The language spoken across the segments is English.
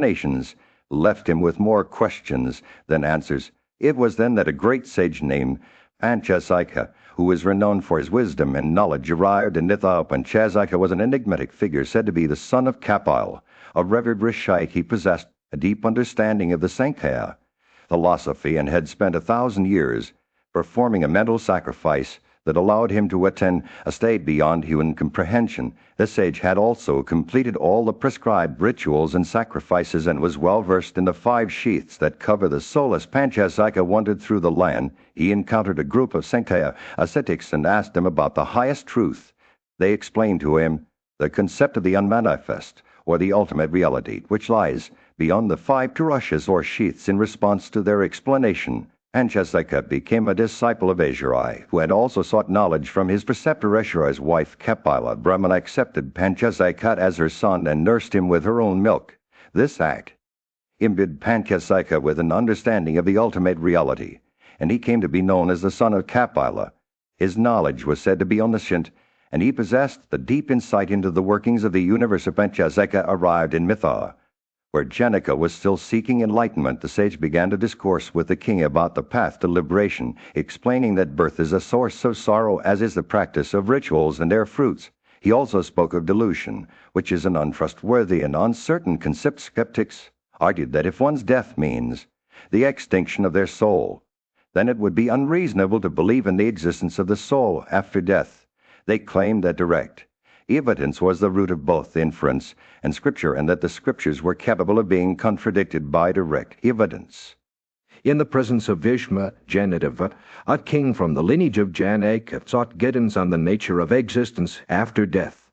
explanations left him with more questions than answers. It was then that a great sage named Panchasaika, who was renowned for his wisdom and knowledge, arrived in Nitha. Panchasaika was an enigmatic figure said to be the son of Kapil. A revered Rishite, he possessed a deep understanding of the Sankhya philosophy and had spent 1,000 years performing a mental sacrifice that allowed him to attain a state beyond human comprehension. The sage had also completed all the prescribed rituals and sacrifices and was well versed in the 5 sheaths that cover the soul. As Panchasaika wandered through the land, he encountered a group of Sankhya ascetics and asked them about the highest truth. They explained to him the concept of the unmanifest, or the ultimate reality, which lies beyond the 5 Turashas or sheaths. In response to their explanation, Panchasaika became a disciple of Azurai, who had also sought knowledge from his preceptor Azurai. Wife Kapila Brahmana accepted Panchasaika as her son and nursed him with her own milk. This act imbued Panchasaika with an understanding of the ultimate reality, and he came to be known as the son of Kapila. His knowledge was said to be omniscient, and he possessed the deep insight into the workings of the universe. Panchasaika arrived in Mitha, where Janaka was still seeking enlightenment. The sage began to discourse with the king about the path to liberation, explaining that birth is a source of sorrow, as is the practice of rituals and their fruits. He also spoke of delusion, which is an untrustworthy and uncertain concept. Skeptics argued that if one's death means the extinction of their soul, then it would be unreasonable to believe in the existence of the soul after death. They claimed that direct evidence was the root of both inference and scripture, and that the scriptures were capable of being contradicted by direct evidence. In the presence of Bhishma, Janadeva, a king from the lineage of Janaka, sought guidance on the nature of existence after death.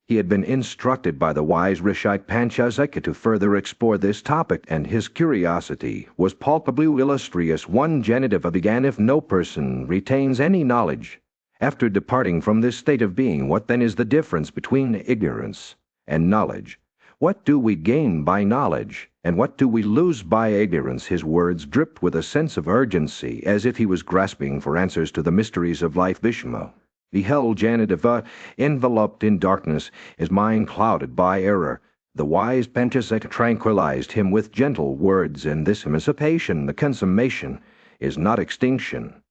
He had been instructed by the wise Rishite Panchasaika to further explore this topic, and his curiosity was palpably illustrious. One Janadeva began, if no person retains any knowledge after departing from this state of being, what then is the difference between ignorance and knowledge? What do we gain by knowledge, and what do we lose by ignorance? His words dripped with a sense of urgency, as if he was grasping for answers to the mysteries of life. Bhishma beheld Janadeva enveloped in darkness, his mind clouded by error. The wise Panchasaika tranquilized him with gentle words. In this emancipation, the consummation is not extinction,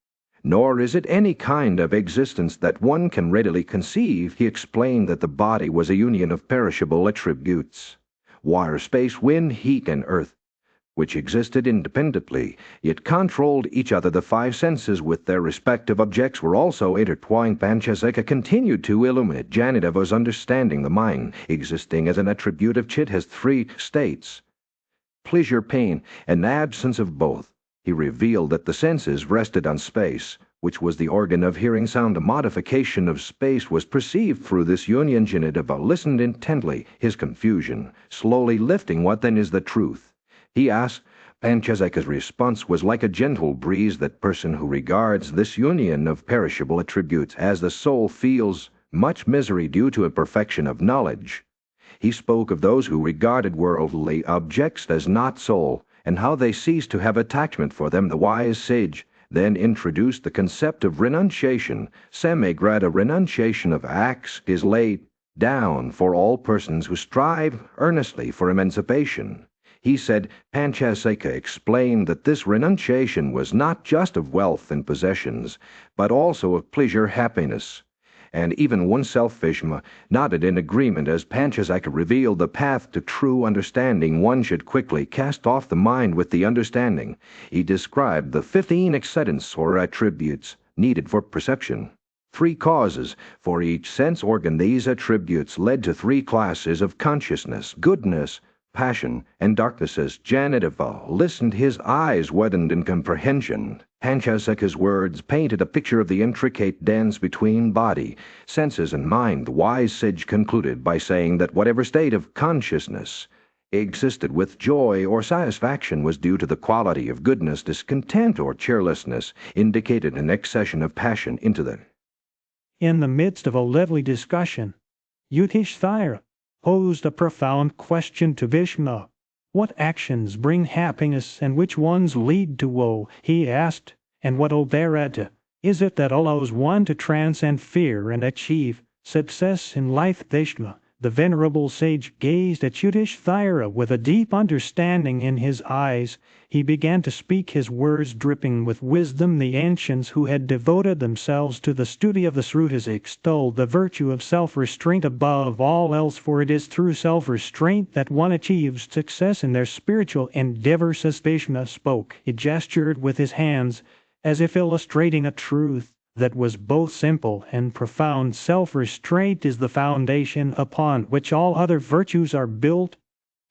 nor is it any kind of existence that one can readily conceive. He explained that the body was a union of perishable attributes, water, space, wind, heat, and earth, which existed independently, yet controlled each other. The 5 senses with their respective objects were also intertwined. Panchasaika continued to illuminate Janadeva's understanding. The mind, existing as an attribute of Chit, has 3 states: pleasure, pain, and absence of both. He revealed that the senses rested on space, which was the organ of hearing sound. A modification of space was perceived through this union. Janadeva listened intently, his confusion slowly lifting. What then is the truth? He asked. Panchasaika's response was like a gentle breeze. That person who regards this union of perishable attributes as the soul feels much misery due to imperfection of knowledge. He spoke of those who regarded worldly objects as not soul, and how they ceased to have attachment for them. The wise sage then introduced the concept of renunciation. Samagrada, renunciation of acts, is laid down for all persons who strive earnestly for emancipation. He said. Panchasaika explained that this renunciation was not just of wealth and possessions, but also of pleasure, happiness, and even oneself. Bhishma nodded in agreement. As Panchasaika revealed the path to true understanding, one should quickly cast off the mind with the understanding. He described the 15 excedents or attributes needed for perception. 3 causes for each sense organ. These attributes led to 3 classes of consciousness: goodness, passion, and darkness. As Janadeva listened, his eyes widened in comprehension. Panchasaika's words painted a picture of the intricate dance between body, senses, and mind. The wise sage concluded by saying that whatever state of consciousness existed with joy or satisfaction was due to the quality of goodness. Discontent or cheerlessness indicated an accession of passion into them. In the midst of a lively discussion, Yudhishthira posed a profound question to Bhishma. What actions bring happiness and which ones lead to woe? He asked. And what, O Bharata, is it that allows one to transcend fear and achieve success in life? Bhishma The venerable sage gazed at Yudhishthira with a deep understanding in his eyes. He began to speak, his words dripping with wisdom. The ancients who had devoted themselves to the study of the Srutas extolled the virtue of self-restraint above all else, for it is through self-restraint that one achieves success in their spiritual endeavors. As Bhishma spoke, he gestured with his hands, as if illustrating a truth that was both simple and profound. Self-restraint is the foundation upon which all other virtues are built,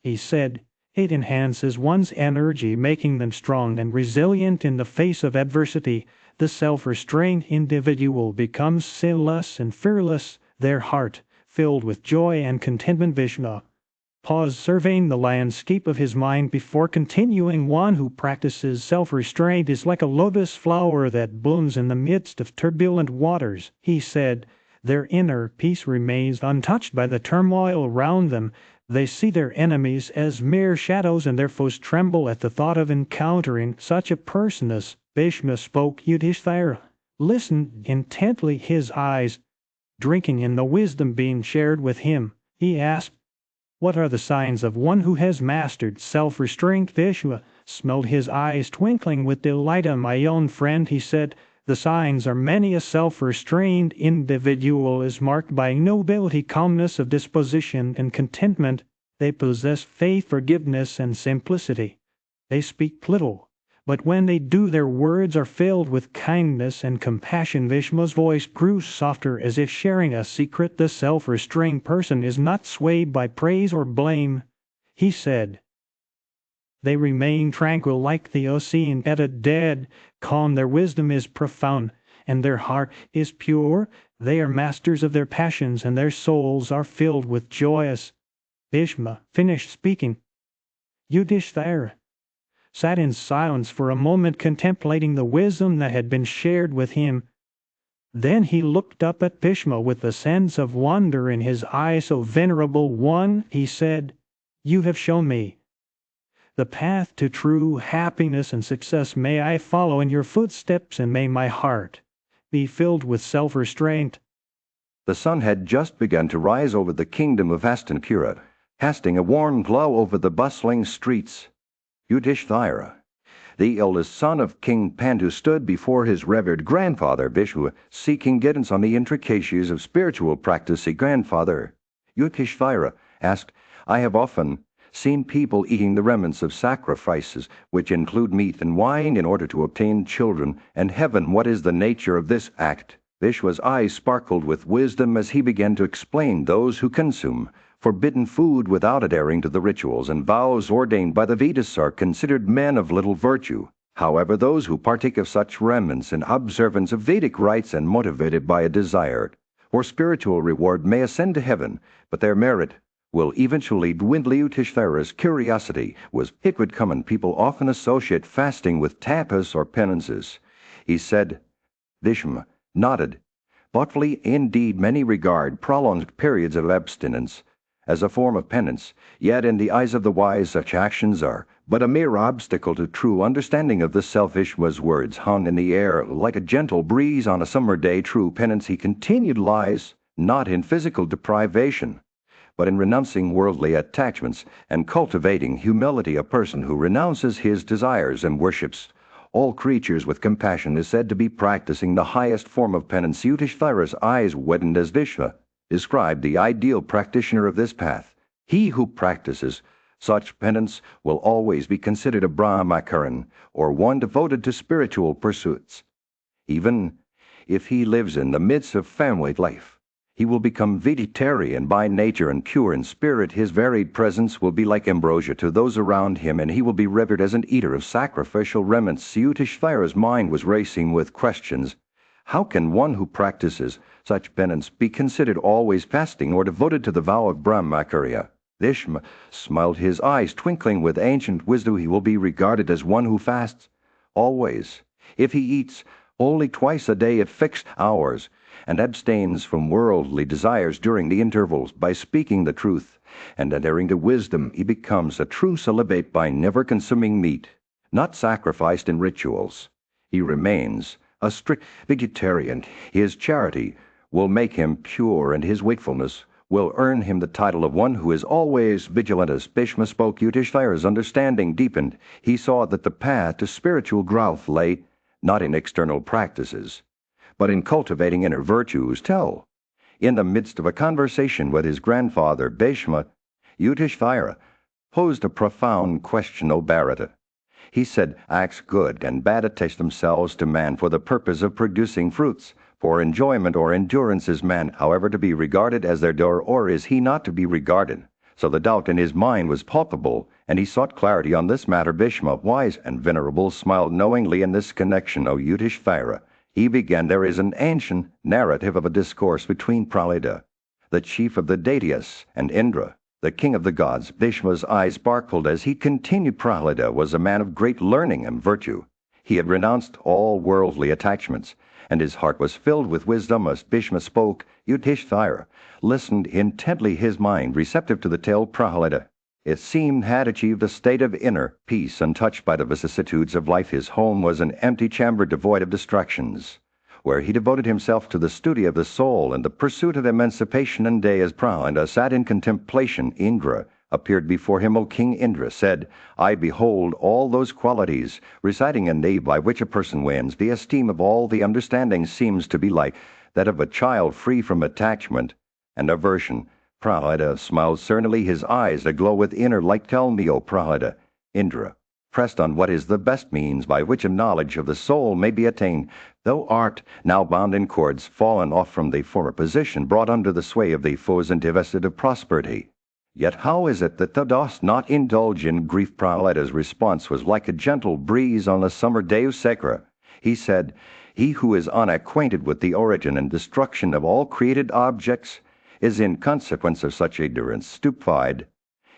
he said. It enhances one's energy, making them strong and resilient in the face of adversity. The self-restrained individual becomes sinless and fearless, their heart filled with joy and contentment. Vishnu paused, surveying the landscape of his mind before continuing. One who practices self-restraint is like a lotus flower that blooms in the midst of turbulent waters, he said. Their inner peace remains untouched by the turmoil around them. They see their enemies as mere shadows, and their foes tremble at the thought of encountering such a person. As Bhishma spoke, Yudhishthira listened intently, his eyes drinking in the wisdom being shared with him. He asked, "What are the signs of one who has mastered self-restraint?" Vishnu smelled, his eyes twinkling with delight. "My own friend," he said, "the signs are many. A self-restrained individual is marked by nobility, calmness of disposition, and contentment. They possess faith, forgiveness, and simplicity. They speak little, but when they do, their words are filled with kindness and compassion." Vishnu's voice grew softer, as if sharing a secret. "The self-restrained person is not swayed by praise or blame," he said. "They remain tranquil like the ocean at a dead calm. Their wisdom is profound, and their heart is pure. They are masters of their passions, and their souls are filled with joy." As Bhishma finished speaking, Yudhishthira sat in silence for a moment, contemplating the wisdom that had been shared with him. Then he looked up at Bhishma with a sense of wonder in his eyes. "So, venerable one," he said, "you have shown me the path to true happiness and success. May I follow in your footsteps, and may my heart be filled with self-restraint." The sun had just begun to rise over the kingdom of Hastinapura, casting a warm glow over the bustling streets. Yudhishthira, the eldest son of King Pandu, stood before his revered grandfather Vishnu, seeking guidance on the intricacies of spiritual practice. Grandfather, Yudhishthira asked, "I have often seen people eating the remnants of sacrifices, which include meat and wine, in order to obtain children and heaven. What is the nature of this act?" Vishnu's eyes sparkled with wisdom as he began to explain. "Those who consume forbidden food without adhering to the rituals and vows ordained by the Vedas are considered men of little virtue. However, those who partake of such remnants in observance of Vedic rites and motivated by a desire for spiritual reward may ascend to heaven, but their merit will eventually dwindle." Yudhishthira's curiosity was, it would come, and people often associate fasting with tapas or penances. He said. Vishnu nodded thoughtfully. "Indeed, many regard prolonged periods of abstinence as a form of penance, yet in the eyes of the wise such actions are but a mere obstacle to true understanding of the self." Vishnu's words hung in the air like a gentle breeze on a summer day. "True penance," he continued, "lies not in physical deprivation, but in renouncing worldly attachments and cultivating humility. A person who renounces his desires and worships all creatures with compassion is said to be practicing the highest form of penance." Yudhishthira's eyes widened as Vishnu described the ideal practitioner of this path. "He who practices such penance will always be considered a Brahmacharin, or one devoted to spiritual pursuits. Even if he lives in the midst of family life, he will become vegetarian by nature and pure in spirit. His varied presence will be like ambrosia to those around him, and he will be revered as an eater of sacrificial remnants." Yudhishthira's mind was racing with questions. How can one who practices such penance be considered always fasting or devoted to the vow of Brahmacharya? Vishnu smiled, his eyes twinkling with ancient wisdom. "He will be regarded as one who fasts always, if he eats only twice a day at fixed hours, and abstains from worldly desires during the intervals. By speaking the truth and adhering to wisdom, he becomes a true celibate by never consuming meat, not sacrificed in rituals. He remains a strict vegetarian. His charity will make him pure, and his wakefulness will earn him the title of one who is always vigilant. As Bhishma spoke, Yudhishthira's understanding deepened. He saw that the path to spiritual growth lay not in external practices, but in cultivating inner virtues. In the midst of a conversation with his grandfather, Bhishma, Yudhishthira posed a profound question, O Bharata. He said, acts good and bad attach themselves to man for the purpose of producing fruits. For enjoyment or endurance is man, however, to be regarded as their doer, or is he not to be regarded? So the doubt in his mind was palpable, and he sought clarity on this matter. Bhishma, wise and venerable, smiled knowingly in this connection, O Yudhishthira. He began, there is an ancient narrative of a discourse between Prahlada, the chief of the Daityas, and Indra, the king of the gods. Bhishma's eyes sparkled as he continued. Prahlada was a man of great learning and virtue. He had renounced all worldly attachments, and his heart was filled with wisdom. As Bhishma spoke, Yudhishthira listened intently, his mind receptive to the tale. Prahlada, it seemed, had achieved a state of inner peace, untouched by the vicissitudes of life. His home was an empty chamber devoid of distractions, where he devoted himself to the study of the soul and the pursuit of emancipation. And day as Prahlada sat in contemplation, Indra appeared before him. O King, Indra said, I behold all those qualities residing in thee by which a person wins the esteem of all. The understanding seems to be like that of a child, free from attachment and aversion. Prahlada smiled serenely, his eyes aglow with inner light. Tell me, O Prahlada, Indra pressed on, what is the best means by which a knowledge of the soul may be attained? Thou art now bound in cords, fallen off from thy former position, brought under the sway of thy foes, and divested of prosperity. Yet how is it that thou dost not indulge in grief? Prahlada's response was like a gentle breeze on a summer day. Sakra, he said, he who is unacquainted with the origin and destruction of all created objects is in consequence of such ignorance stupefied.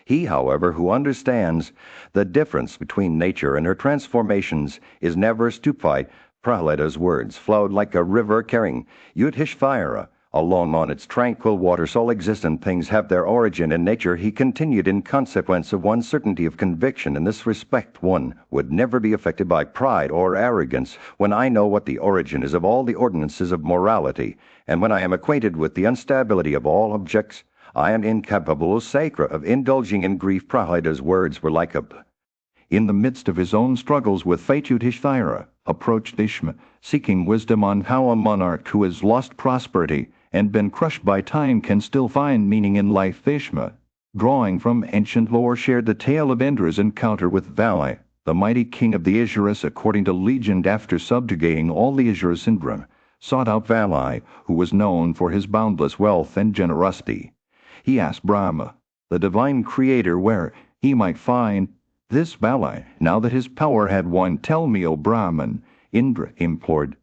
He, however, who understands the difference between nature and her transformations is never stupefied. Prahlada's words flowed like a river carrying Yudhishthira alone on its tranquil waters. All existent things have their origin in nature. He continued, in consequence of one certainty of conviction in this respect, one would never be affected by pride or arrogance. When I know what the origin is of all the ordinances of morality, and when I am acquainted with the instability of all objects, I am incapable, Sakra, of indulging in grief. Prahlada's words were like a... In the midst of his own struggles with fate, Yudhishthira approached Bhishma, seeking wisdom on how a monarch who has lost prosperity and been crushed by time can still find meaning in life. Bhishma, drawing from ancient lore, shared the tale of Indra's encounter with Vali, the mighty king of the Asuras. According to legend, after subjugating all the Asuras, Indra sought out Vali, who was known for his boundless wealth and generosity. He asked Brahma, the divine creator, where he might find this Vali, now that his power had won. Tell me, O Brahman, Indra implored,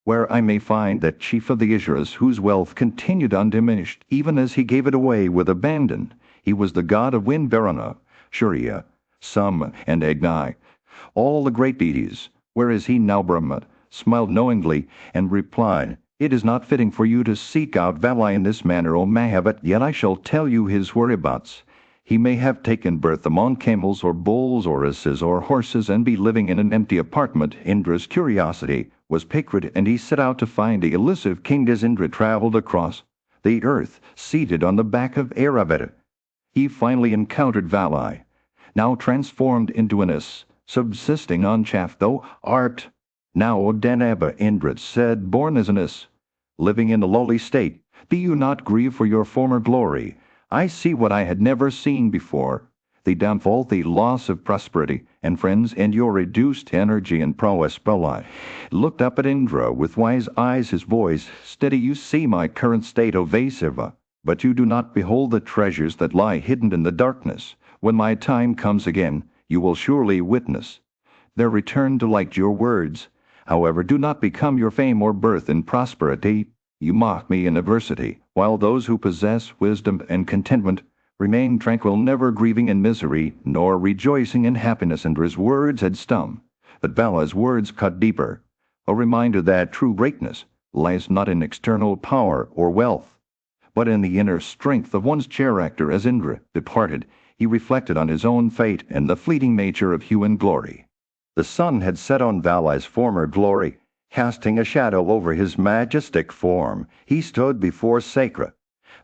where I may find that chief of the Asuras whose wealth continued undiminished, even as he gave it away with abandon. He was the god of wind, Varuna, Surya, Sama, and Agni, all the great deities. Where is he now? Brahma smiled knowingly and replied, it is not fitting for you to seek out Vali in this manner, O Mahabharat, yet I shall tell you his whereabouts. He may have taken birth among camels or bulls or asses or horses and be living in an empty apartment. Indra's curiosity was piqued, and he set out to find the elusive king. As Indra traveled across the earth, seated on the back of Airavata, he finally encountered Vali, now transformed into an ass, subsisting on chaff. Thou art now, O Danaba, Indra said, born as an ass, living in a lowly state. Be you not grieved for your former glory. I see what I had never seen before, the downfall, the loss of prosperity and friends, and your reduced energy and prowess. Vali looked up at Indra with wise eyes, his voice steady. You see my current state, O Vasava, but you do not behold the treasures that lie hidden in the darkness. When my time comes again, you will surely witness their return to light. Your words, however, do not become your fame or birth in prosperity. You mock me in adversity, while those who possess wisdom and contentment remain tranquil, never grieving in misery, nor rejoicing in happiness. Indra's words had stung, but Vala's words cut deeper, a reminder that true greatness lies not in external power or wealth, but in the inner strength of one's character. As Indra departed, he reflected on his own fate and the fleeting nature of human glory. The sun had set on Vali's former glory, casting a shadow over his majestic form. He stood before Sakra,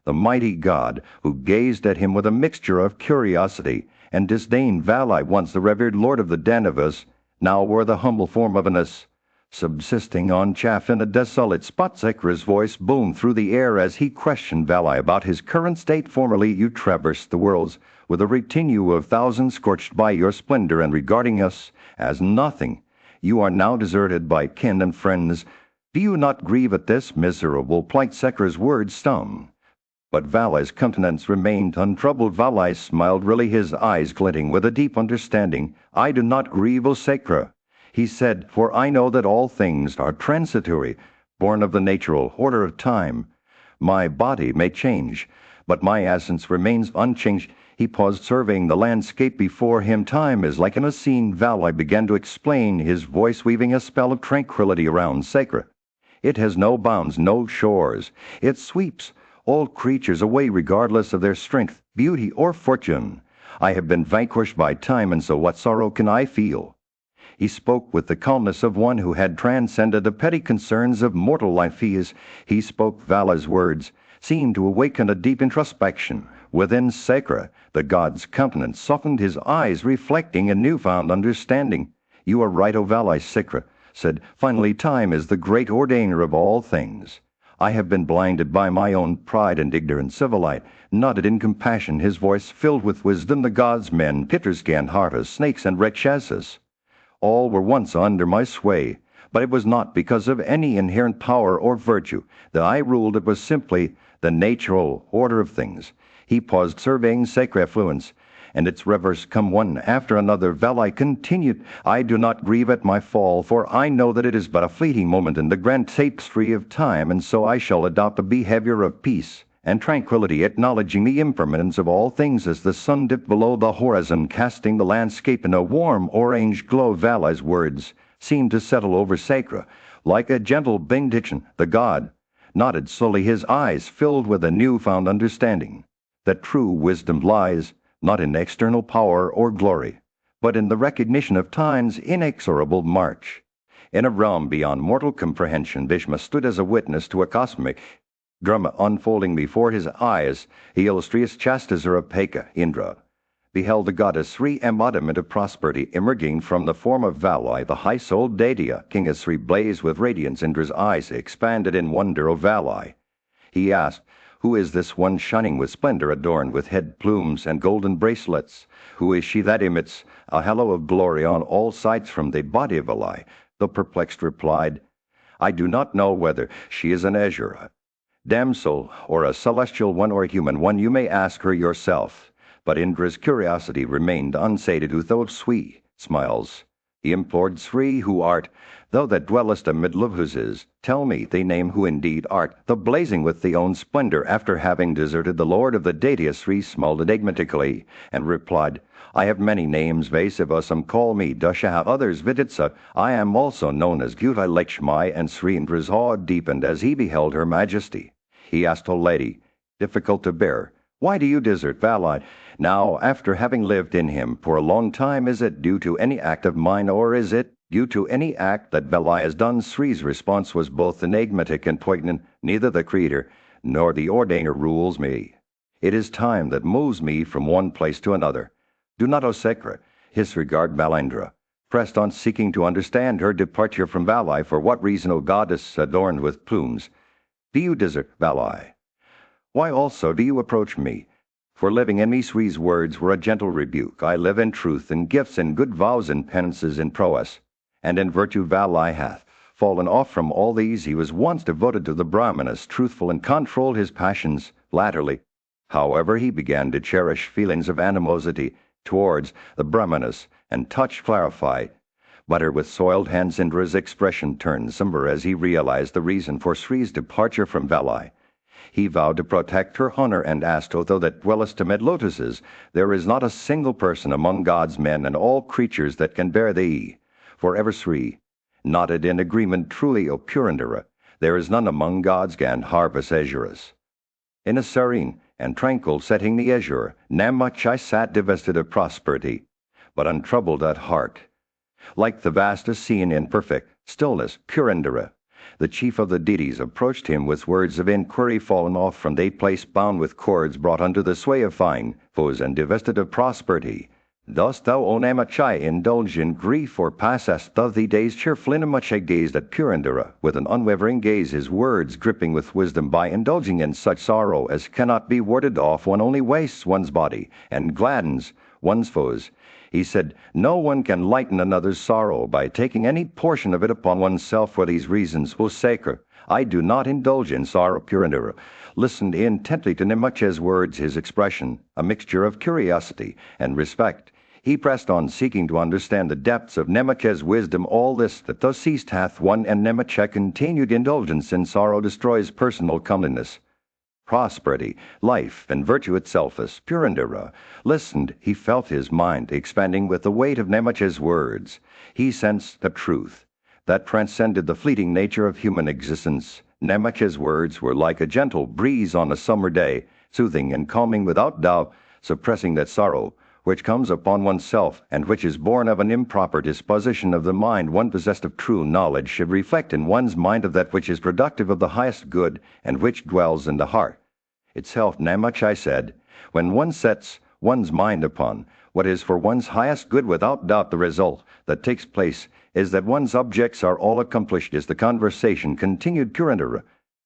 the mighty god, who gazed at him with a mixture of curiosity and disdain. Valai, once the revered lord of the Danavas, now wore the humble form of an ass, subsisting on chaff in a desolate spot. Secra's voice boomed through the air as he questioned Valai about his current state. Formerly you traversed the worlds with a retinue of thousands scorched by your splendor, and regarding us as nothing, you are now deserted by kin and friends. Do you not grieve at this miserable plight? Secra's words stung, but Valai's countenance remained untroubled. Valai smiled, really, his eyes glinting with a deep understanding. I do not grieve, O Secra, he said, for I know that all things are transitory, born of the natural order of time. My body may change, but my essence remains unchanged. He paused, surveying the landscape before him. Time is like an unseen. Valai began to explain, his voice weaving a spell of tranquility around Secra. It has no bounds, no shores. It sweeps all creatures away regardless of their strength, beauty, or fortune. I have been vanquished by time, and so what sorrow can I feel? He spoke with the calmness of one who had transcended the petty concerns of mortal life. He spoke. Valai's words seemed to awaken a deep introspection within Secra. The god's countenance softened, his eyes reflecting a newfound understanding. You are right, O Valai, Secra said. Finally, time is the great ordainer of all things. I have been blinded by my own pride and ignorance. Civilite nodded in compassion, his voice filled with wisdom. The gods, men, Pitterscan, Harvas, snakes, and Rakshasas, all were once under my sway, but it was not because of any inherent power or virtue that I ruled. It was simply the natural order of things. He paused, surveying Secra affluence, and its rivers come one after another. Valai continued, I do not grieve at my fall, for I know that it is but a fleeting moment in the grand tapestry of time, and so I shall adopt a behavior of peace and tranquility, acknowledging the impermanence of all things as the sun dipped below the horizon, casting the landscape in a warm orange glow. Valai's words seemed to settle over Secra like a gentle benediction. The god nodded slowly, his eyes filled with a newfound understanding that true wisdom lies not in external power or glory, but in the recognition of time's inexorable march. In a realm beyond mortal comprehension, Bhishma stood as a witness to a cosmic drama unfolding before his eyes. The illustrious Chastisarapeka, Indra, beheld the goddess Sri, embodiment of prosperity, emerging from the form of Valai, the high-souled deity. King Sri blazed with radiance. Indra's eyes expanded in wonder. O Valai, he asked, who is this one shining with splendor, adorned with head plumes and golden bracelets? Who is she that emits a halo of glory on all sides from the body of Valai? The perplexed replied, I do not know whether she is an azure damsel, or a celestial one, or a human one. You may ask her yourself. But Indra's curiosity remained unsated. Though sweet smiles, he implored, Sri, who art thou that dwellest amid lotuses? Tell me the name, who indeed art the blazing with thy own splendor. After having deserted the lord of the deity, Sri smiled enigmatically and replied, I have many names, Vasava. Some call me Dashaha, others Viditsa. I am also known as Guta Lakshmi. And Sri Indra's awe deepened as he beheld her majesty. He asked, O lady, difficult to bear, why do you desert Valai now, after having lived in him for a long time? Is it due to any act of mine, or is it due to any act that Valai has done? Sri's response was both enigmatic and poignant. Neither the creator nor the ordainer rules me. It is time that moves me from one place to another. Do not, O Secra, disregard Valindra, pressed on seeking to understand her departure from Valai. For what reason, O goddess adorned with plumes, do you desert Valai? Why also do you approach me? For living in me, Sri's words were a gentle rebuke. I live in truth, in gifts, in good vows, in penances, in prowess, and in virtue. Valai hath fallen off from all these. He was once devoted to the Brahmanas, truthful, and controlled his passions. Latterly, however, he began to cherish feelings of animosity towards the Brahmanas, and touch clarified butter with soiled hands. Indra's expression turned somber as he realized the reason for Sri's departure from Valai. He vowed to protect her honor and asked, O thou that dwellest amid lotuses, there is not a single person among God's men and all creatures that can bear thee. Forever Sri nodded in agreement. Truly, O Purandara, there is none among God's Gandharvas Azuras. In a serene and tranquil setting, the azure Namachai sat, divested of prosperity, but untroubled at heart. Like the vast scene in perfect stillness, Purandara The chief of the deities approached him with words of inquiry fallen off from they place bound with cords brought under the sway of fine foes and divested of prosperity. Dost thou, O Namachai, indulge in grief, or passest thou thy days cheerful? Namachai gazed at Purandara with an unwavering gaze, his words dripping with wisdom. By indulging in such sorrow as cannot be warded off, one only wastes one's body and gladdens one's foes. He said, no one can lighten another's sorrow by taking any portion of it upon oneself. For these reasons, O Saker, I do not indulge in sorrow. Purandara listened intently to Namachai's words, his expression a mixture of curiosity and respect. He pressed on, seeking to understand the depths of Namachai's wisdom. All this that thus ceased hath one, and Namachai continued, indulgence in sorrow destroys personal comeliness, prosperity, life, and virtue itself. As Purandara listened, he felt his mind expanding with the weight of Namachai's words. He sensed the truth that transcended the fleeting nature of human existence. Namachai's words were like a gentle breeze on a summer day, soothing and calming without doubt, suppressing that sorrow which comes upon oneself, and which is born of an improper disposition of the mind. One possessed of true knowledge should reflect in one's mind of that which is productive of the highest good, and which dwells in the heart itself. Namachai said, when one sets one's mind upon what is for one's highest good, without doubt the result that takes place is that one's objects are all accomplished. As the conversation continued, Purandara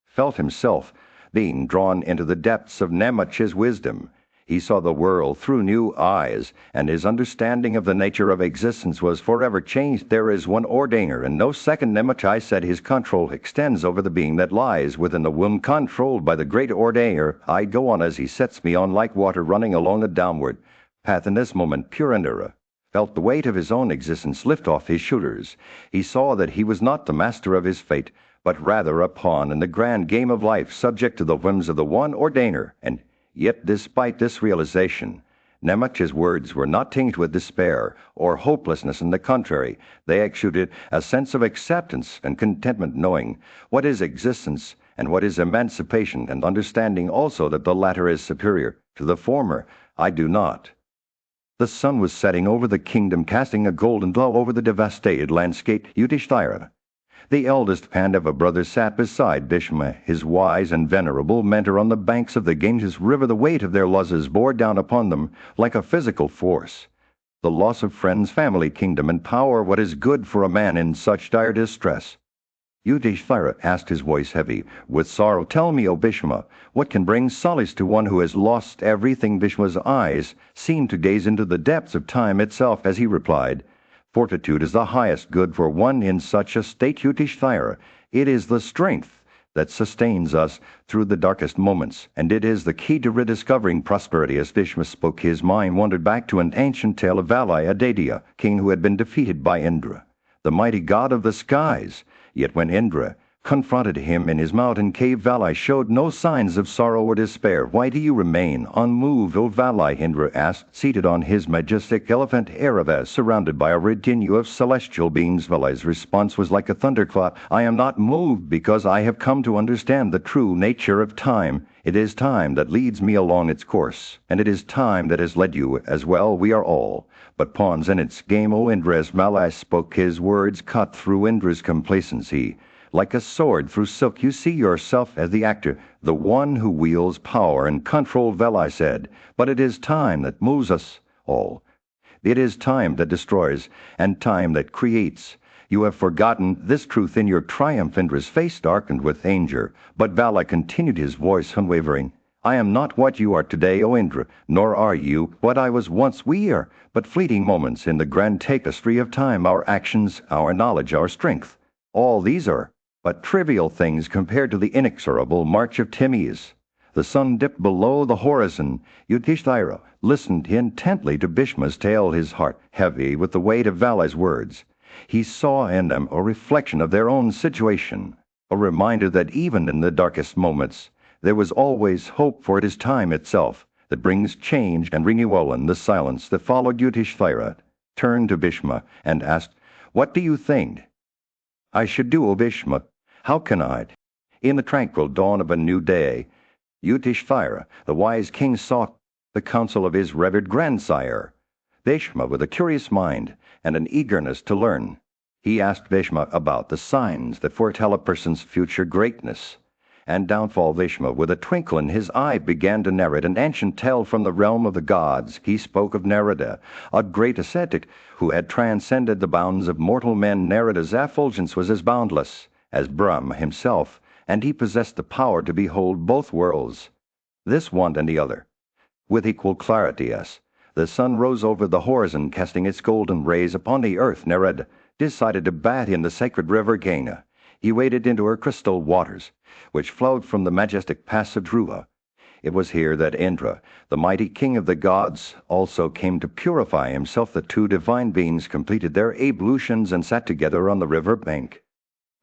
felt himself being drawn into the depths of Namachai's wisdom. He saw the world through new eyes, and his understanding of the nature of existence was forever changed. There is one ordainer, and no second. Namachai said, his control extends over the being that lies within the womb, controlled by the great ordainer. I go on as he sets me on like water running along a downward path. In this moment, Purandara felt the weight of his own existence lift off his shoulders. He saw that he was not the master of his fate, but rather a pawn in the grand game of life, subject to the whims of the one ordainer. And yet, despite this realization, Namachai's words were not tinged with despair or hopelessness. On the contrary, they exuded a sense of acceptance and contentment, knowing what is existence and what is emancipation, and understanding also that the latter is superior to the former. I do not. The sun was setting over the kingdom, casting a golden glow over the devastated landscape. Yudhishthira, the eldest Pandava brother, sat beside Bhishma, his wise and venerable mentor. On the banks of the Ganges river, the weight of their losses bore down upon them like a physical force. The loss of friends, family, kingdom, and power, what is good for a man in such dire distress? Yudhishthira asked, his voice heavy with sorrow. Tell me, O Bhishma, what can bring solace to one who has lost everything? Bhishma's eyes seemed to gaze into the depths of time itself as he replied, fortitude is the highest good for one in such a state. Yudhishthira, it is the strength that sustains us through the darkest moments, and it is the key to rediscovering prosperity. As Bhishma spoke, his mind wandered back to an ancient tale of Valai, a Daitya king who had been defeated by Indra, the mighty god of the skies. Yet when Indra confronted him in his mountain cave, Valai showed no signs of sorrow or despair. Why do you remain unmoved, O Valai? Indra asked, seated on his majestic elephant Airavas, surrounded by a retinue of celestial beings. Valai's response was like a thunderclap. I am not moved because I have come to understand the true nature of time. It is time that leads me along its course, and it is time that has led you as well. We are all but pawns in its game, O Indra. As Valai spoke, his words cut through Indra's complacency like a sword through silk. You see yourself as the actor, the one who wields power and control. Valai said, but it is time that moves us all. It is time that destroys and time that creates. You have forgotten this truth in your triumph. Indra's face darkened with anger, but Valai continued, his voice unwavering. I am not what you are today, O Indra, nor are you what I was once. We are but fleeting moments in the grand tapestry of time. Our actions, our knowledge, our strength, all these are but trivial things compared to the inexorable march of Timaeus. The sun dipped below the horizon. Yudhishthira listened intently to Bhishma's tale, his heart heavy with the weight of Valai's words. He saw in them a reflection of their own situation, a reminder that even in the darkest moments there was always hope, for it is time itself that brings change and renewal. In the silence that followed, Yudhishthira turned to Bhishma and asked, what do you think I should do, O Bhishma? How can I, in the tranquil dawn of a new day? Yudhishthira, the wise king, sought the counsel of his revered grandsire, Bhishma, with a curious mind and an eagerness to learn. He asked Bhishma about the signs that foretell a person's future greatness. And downfall Bhishma, with a twinkle in his eye, began to narrate an ancient tale from the realm of the gods. He spoke of Narada, a great ascetic who had transcended the bounds of mortal men. Narada's effulgence was as boundless as Brahma himself, and he possessed the power to behold both worlds, this one and the other, with equal clarity. As the sun rose over the horizon, casting its golden rays upon the earth, Narada decided to bathe in the sacred river Ganga. He waded into her crystal waters, which flowed from the majestic pass of Dhruva. It was here that Indra, the mighty king of the gods, also came to purify himself. The two divine beings completed their ablutions and sat together on the river bank.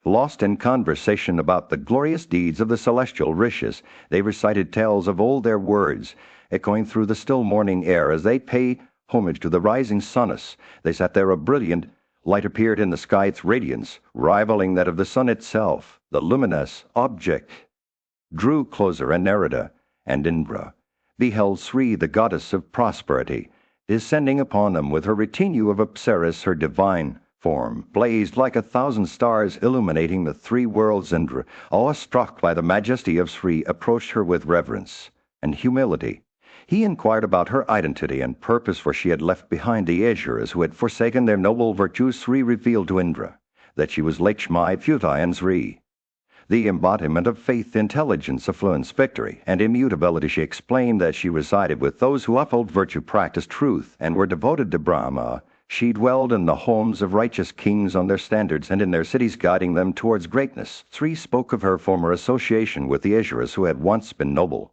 Lost in conversation about the glorious deeds of the celestial rishis, they recited tales of old, their words echoing through the still morning air as they pay homage to the rising sunnus. They sat there. A brilliant light appeared in the sky, its radiance rivaling that of the sun itself. The luminous object drew closer, and Narada and Indra beheld Sri, the goddess of prosperity, descending upon them with her retinue of Apsaras. Her divine form blazed like 1,000 stars, illuminating the three worlds. Indra, awestruck by the majesty of Sri, approached her with reverence and humility. He inquired about her identity and purpose, for she had left behind the Asuras who had forsaken their noble virtues. Sri revealed to Indra that she was Lakshmi, Phuti, and Sri, the embodiment of faith, intelligence, affluence, victory, and immutability. She explained that she resided with those who upheld virtue, practiced truth, and were devoted to Brahma. She dwelled in the homes of righteous kings on their standards and in their cities, guiding them towards greatness. Sri spoke of her former association with the Asuras, who had once been noble,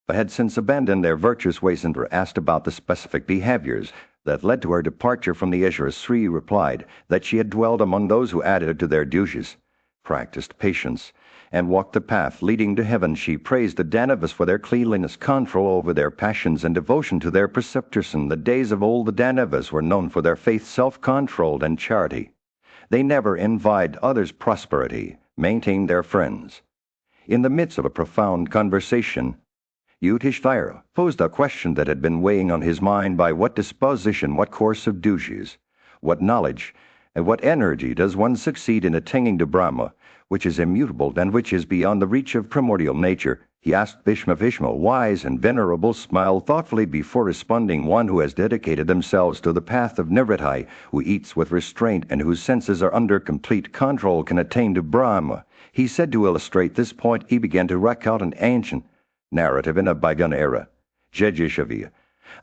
but had since abandoned their virtuous ways. Indra asked about the specific behaviors that led to her departure from the Asuras. Sri replied that she had dwelled among those who added to their duties, practiced patience, and walked the path leading to heaven. She praised the Danavas for their cleanliness, control over their passions, and devotion to their preceptors. In the days of old, the Danavas were known for their faith, self-controlled, and charity. They never envied others' prosperity, maintained their friends. In the midst of a profound conversation, Yudhishthira posed a question that had been weighing on his mind. By what disposition, what course of duties, what knowledge, and what energy does one succeed in attaining to Brahma, which is immutable and which is beyond the reach of primordial nature? He asked Bhishma. Bhishma, wise and venerable, smiled thoughtfully before responding. One who has dedicated themselves to the path of Nivritti, who eats with restraint and whose senses are under complete control, can attain to Brahma. He said to illustrate this point, he began to recount an ancient narrative in a bygone era. Jejishavya,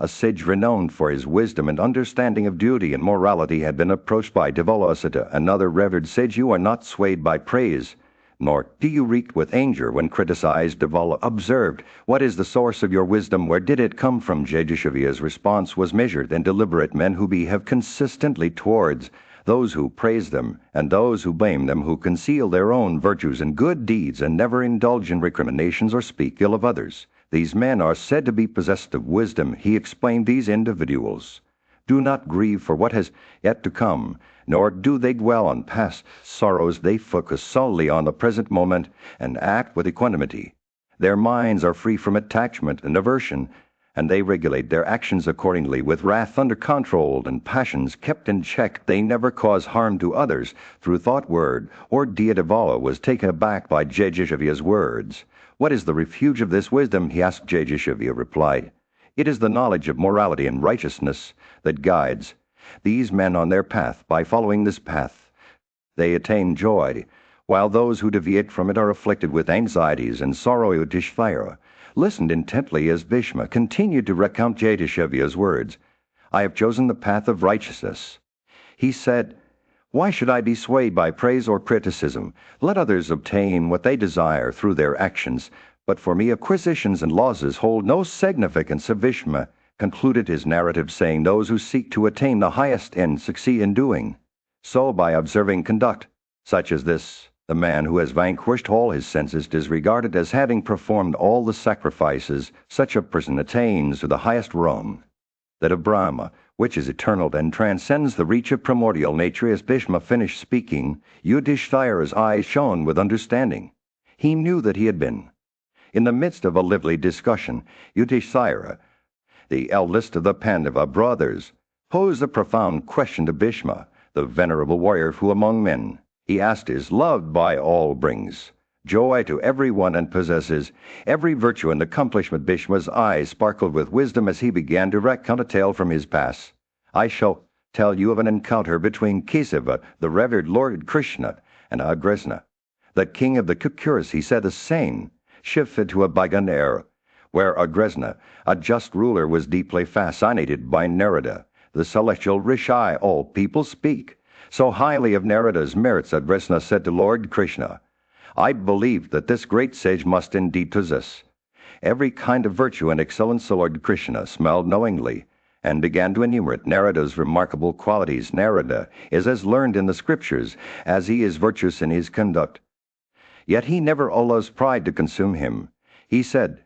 a sage renowned for his wisdom and understanding of duty and morality, had been approached by Devalasita, another revered sage. You are not swayed by praise, nor do you reek with anger when criticized. Devala observed, what is the source of your wisdom? Where did it come from? Jejishavya's response was measured and deliberate. Men who behave consistently towards those who praise them, and those who blame them, who conceal their own virtues and good deeds, and never indulge in recriminations or speak ill of others. These men are said to be possessed of wisdom. He explained, these individuals do not grieve for what has yet to come, nor do they dwell on past sorrows. They focus solely on the present moment and act with equanimity. Their minds are free from attachment and aversion, and they regulate their actions accordingly. With wrath under control and passions kept in check, they never cause harm to others through thought, word, or deed. Devala was taken aback by Jejishavya's words. What is the refuge of this wisdom? He asked. Jejishavya replied, it is the knowledge of morality and righteousness that guides these men on their path. By following this path, they attain joy, while those who deviate from it are afflicted with anxieties and sorrow. Yudhishthira listened intently as Bhishma continued to recount Jejishavya's words. I have chosen the path of righteousness. He said, why should I be swayed by praise or criticism? Let others obtain what they desire through their actions, but for me acquisitions and losses hold no significance. Bhishma concluded his narrative saying, those who seek to attain the highest end succeed in doing so by observing conduct such as this. The man who has vanquished all his senses is regarded as having performed all the sacrifices. Such a person attains to the highest rung, that of Brahma, which is eternal and transcends the reach of primordial nature. As Bhishma finished speaking, Yudhishthira's eyes shone with understanding. He knew that he had been in the midst of a lively discussion. Yudhishthira, the eldest of the Pandava brothers, posed a profound question to Bhishma. the venerable warrior who among men, he asked is loved by all, brings joy to every one and possesses every virtue and accomplishment. Bhishma's eyes sparkled with wisdom as he began to recount a tale from his past. I shall tell you of an encounter between Kesava, the revered Lord Krishna, and Agresna, the king of the Kukuras. He said the same, shifted to a bygone era, where Agresna, a just ruler, was deeply fascinated by Narada, the celestial rishi. All people speak so highly of Narada's merits. Agresna said to Lord Krishna, I believe that this great sage must indeed possess every kind of virtue and excellence. The Lord Krishna smiled knowingly and began to enumerate Narada's remarkable qualities. Narada is as learned in the scriptures as he is virtuous in his conduct. Yet he never allows pride to consume him. He said,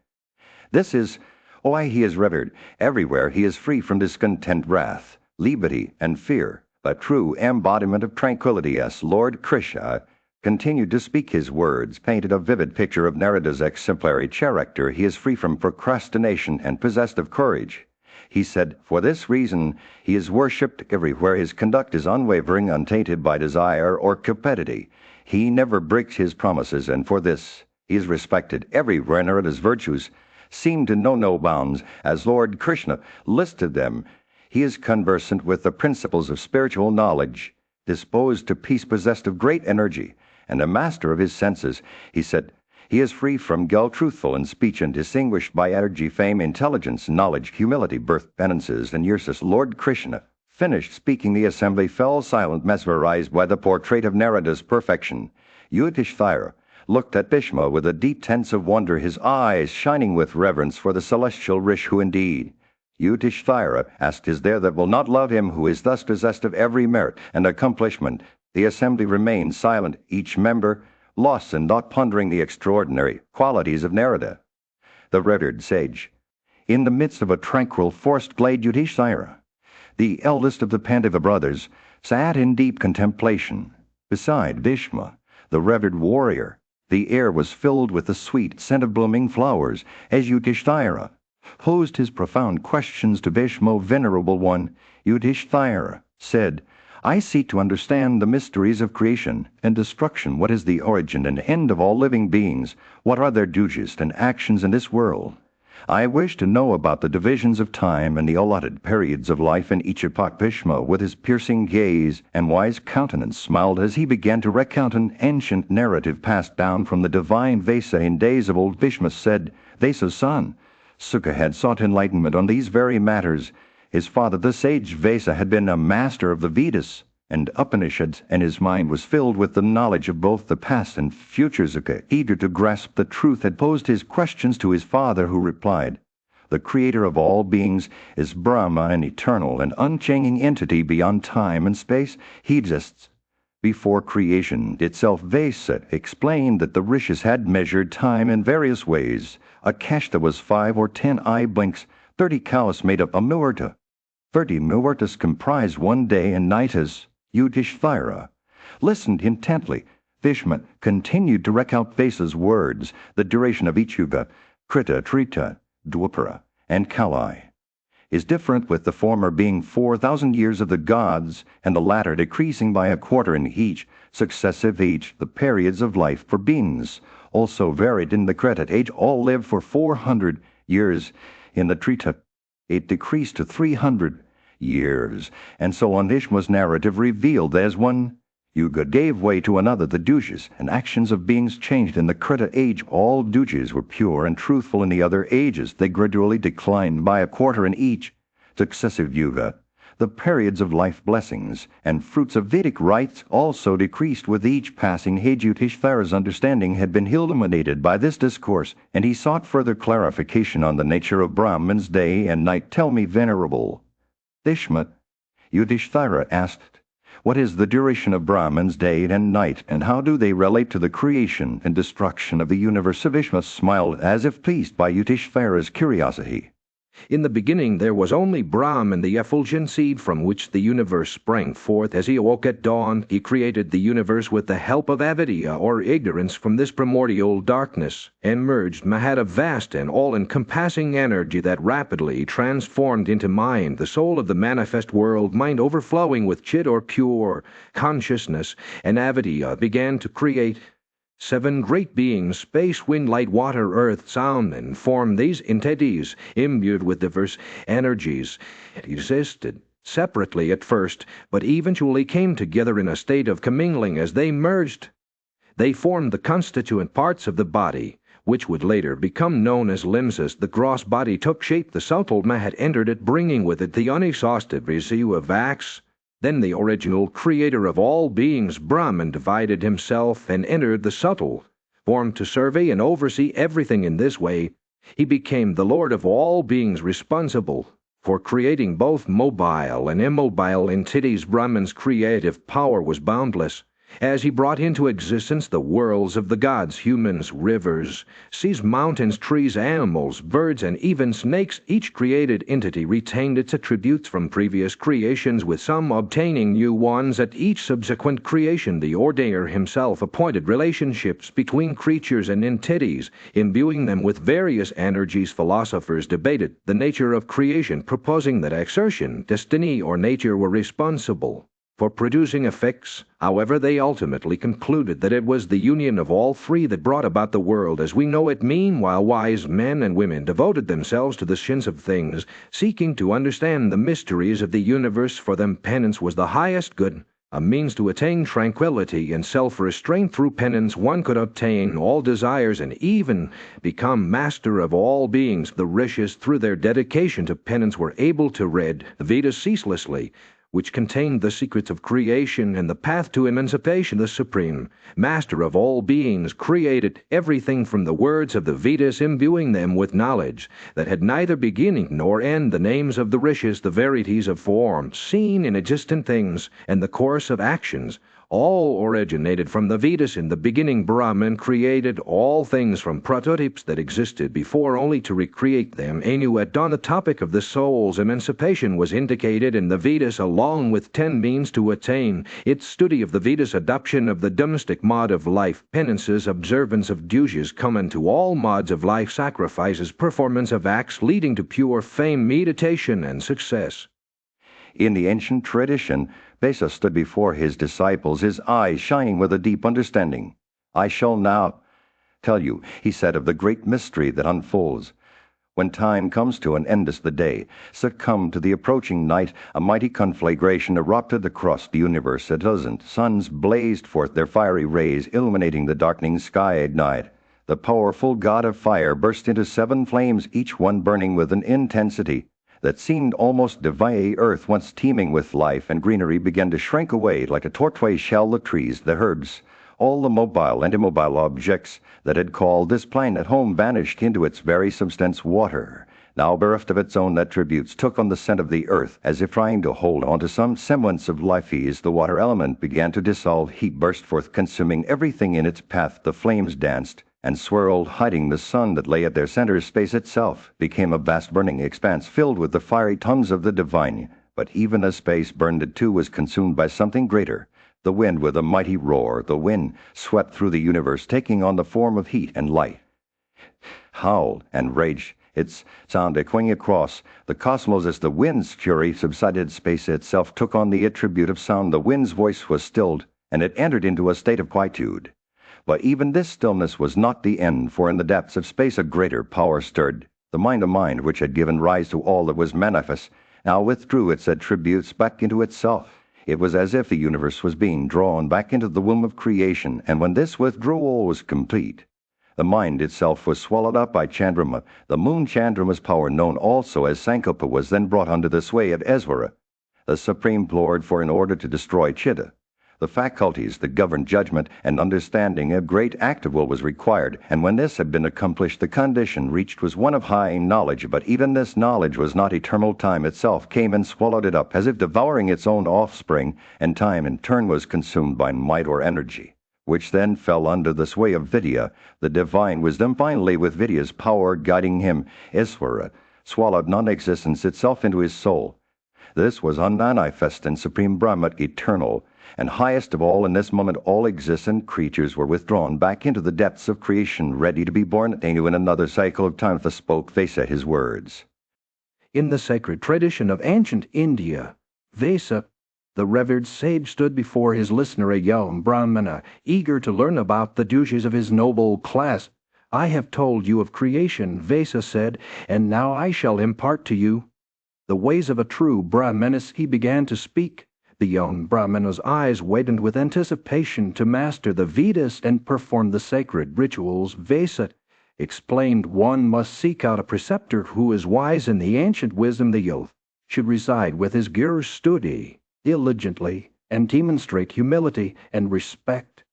this is why he is revered everywhere. He is free from discontent, wrath, levity, and fear, a true embodiment of tranquility. As Lord Krishna continued to speak, his words painted a vivid picture of Narada's exemplary character. He is free from procrastination and possessed of courage. He said, for this reason he is worshipped everywhere. His conduct is unwavering, untainted by desire or cupidity. He never breaks his promises, and for this he is respected everywhere. Narada's virtues seem to know no bounds. As Lord Krishna listed them, he is conversant with the principles of spiritual knowledge, disposed to peace, possessed of great energy, and a master of his senses. He said, he is free from guilt, truthful in speech, and distinguished by energy, fame, intelligence, knowledge, humility, birth, penances, and years. As Lord Krishna finished speaking, the assembly fell silent, mesmerized by the portrait of Narada's perfection. Yudhishthira looked at Bhishma with a deep sense of wonder, his eyes shining with reverence for the celestial rishi who indeed. Yudhishthira asked, is there that will not love him who is thus possessed of every merit and accomplishment? The assembly remained silent, each member lost in thought, pondering the extraordinary qualities of Narada, the revered sage. In the midst of a tranquil forest glade, Yudhishthira, the eldest of the Pandava brothers, sat in deep contemplation. Beside Bhishma, the revered warrior, the air was filled with the sweet scent of blooming flowers. As Yudhishthira posed his profound questions to Bhishma, venerable one, Yudhishthira said, I seek to understand the mysteries of creation and destruction. What is the origin and end of all living beings? What are their duties and actions in this world? I wish to know about the divisions of time and the allotted periods of life in each epoch. Bhishma, with his piercing gaze and wise countenance, smiled as he began to recount an ancient narrative passed down from the divine Vesa in days of old. Bhishma said, Vesa's son, Sukha, had sought enlightenment on these very matters. His father, the sage Vesa, had been a master of the Vedas and Upanishads, and his mind was filled with the knowledge of both the past and future. Sukha, eager to grasp the truth, had posed his questions to his father, who replied, the creator of all beings is Brahma, an eternal and unchanging entity beyond time and space. He exists before creation itself. Vesa explained that the rishis had measured time in various ways. A kashta was 5 or 10 eye blinks. 30 cows made up a muhurta. 30 muhurtas comprise one day and night. As Yudhishthira listened intently, Bhishma continued to recount Vesa's words. The duration of each yuga, Krita, Trita, Dwapara, and Kali, is different, with the former being 4,000 years of the gods, and the latter decreasing by a quarter in each successive age. The periods of life for beings also varied. In the Krita age, all lived for 400 years. In the Trita, it decreased to 300 years, and so on. Bhishma's narrative revealed that as one yuga gave way to another, the duties and actions of beings changed. In the Krita age, all duties were pure and truthful. In the other ages, they gradually declined by a quarter in each successive yuga. The periods of life, blessings, and fruits of Vedic rites also decreased with each passing age. Yudhishthira's understanding had been illuminated by this discourse, and he sought further clarification on the nature of Brahman's day and night. Tell me, venerable Bhishma, Yudhishthira asked, what is the duration of Brahman's day and night, and how do they relate to the creation and destruction of the universe? Bhishma smiled as if pleased by Yudhishthira's curiosity. In the beginning there was only Brahm, the effulgent seed from which the universe sprang forth. As he awoke at dawn, he created the universe with the help of avidya, or ignorance. From this primordial darkness emerged Mahat, a vast and all-encompassing energy that rapidly transformed into mind, the soul of the manifest world. Mind overflowing with chit, or pure consciousness, and avidya began to create 7 great beings: space, wind, light, water, earth, sound, and form. These entities, imbued with diverse energies, existed separately at first, but eventually came together in a state of commingling. As they merged, they formed the constituent parts of the body, which would later become known as limbs. As the gross body took shape, the subtle Mahat entered it, bringing with it the unexhausted residue of acts. Then the original creator of all beings, Brahman, divided himself and entered the subtle form to survey and oversee everything. In this way, he became the Lord of all beings, responsible for creating both mobile and immobile entities. Brahman's creative power was boundless, as he brought into existence the worlds of the gods, humans, rivers, seas, mountains, trees, animals, birds, and even snakes. Each created entity retained its attributes from previous creations, with some obtaining new ones at each subsequent creation. The ordainer himself appointed relationships between creatures and entities, imbuing them with various energies. Philosophers debated the nature of creation, proposing that exertion, destiny, or nature were responsible for producing effects. However, they ultimately concluded that it was the union of all three that brought about the world as we know it. Meanwhile, wise men and women devoted themselves to the science of things, seeking to understand the mysteries of the universe. For them, penance was the highest good, a means to attain tranquility and self-restraint. Through penance one could obtain all desires and even become master of all beings. The rishis, through their dedication to penance, were able to read the Vedas ceaselessly, which contained the secrets of creation and the path to emancipation. The Supreme Master of all beings created everything from the words of the Vedas, imbuing them with knowledge that had neither beginning nor end. The names of the rishis, the varieties of form seen in existent things, and the course of actions, all originated from the Vedas. In the beginning, Brahman created all things from prototypes that existed before, only to recreate them anew at dawn. The topic of the soul's emancipation was indicated in the Vedas, along with 10 means to attain its study of the Vedas: adoption of the domestic mode of life, penances, observance of duties common to all modes of life, sacrifices, performance of acts leading to pure fame, meditation, and success. In the ancient tradition, Besa stood before his disciples, his eyes shining with a deep understanding. "I shall now tell you," he said, "of the great mystery that unfolds. When time comes to an end as the day, succumb to the approaching night, a mighty conflagration erupted across the universe. A dozen suns blazed forth their fiery rays, illuminating the darkening sky at night. The powerful god of fire burst into 7 flames, each one burning with an intensity that seemed almost divine. Earth, once teeming with life and greenery, began to shrink away like a tortoise shell. The trees, the herbs, all the mobile and immobile objects that had called this planet home vanished into its very substance. Water, now bereft of its own attributes, took on the scent of the earth, as if trying to hold on to some semblance of life. As the water element began to dissolve, heat burst forth, consuming everything in its path. The flames danced and swirled, hiding the sun that lay at their center. Space itself became a vast burning expanse filled with the fiery tongues of the divine. But even as space burned, it too was consumed by something greater. The wind, with a mighty roar, the wind swept through the universe, taking on the form of heat and light, howled and raged, its sound echoing across the cosmos. As the wind's fury subsided, space itself took on the attribute of sound. The wind's voice was stilled, and it entered into a state of quietude. But even this stillness was not the end, for in the depths of space a greater power stirred. The mind, which had given rise to all that was manifest, now withdrew its attributes back into itself. It was as if the universe was being drawn back into the womb of creation, and when this withdrawal was complete, the mind itself was swallowed up by Chandrama. The moon Chandrama's power, known also as Sankalpa, was then brought under the sway of Esvara, the supreme lord, for in order to destroy Chitta, the faculties that govern judgment and understanding, a great act of will was required, and when this had been accomplished, the condition reached was one of high knowledge. But even this knowledge was not eternal. Time itself came and swallowed it up, as if devouring its own offspring, and time in turn was consumed by might or energy, which then fell under the sway of Vidya, the divine wisdom. Finally, with Vidya's power guiding him, Isvara swallowed non-existence itself into his soul. This was unmanifest and supreme Brahmat, eternal, and highest of all. In this moment all existent creatures were withdrawn back into the depths of creation, ready to be born anew in another cycle of time. Thus spoke Vesa his words. In the sacred tradition of ancient India, Vesa, the revered sage, stood before his listener, a young Brahmana, eager to learn about the duties of his noble class. "I have told you of creation," Vesa said, "and now I shall impart to you the ways of a true Brahmanis." He began to speak. The young Brahmana's eyes widened with anticipation to master the Vedas and perform the sacred rituals. Vesa explained one must seek out a preceptor who is wise in the ancient wisdom. The youth should reside with his guru, study diligently, and demonstrate humility and respect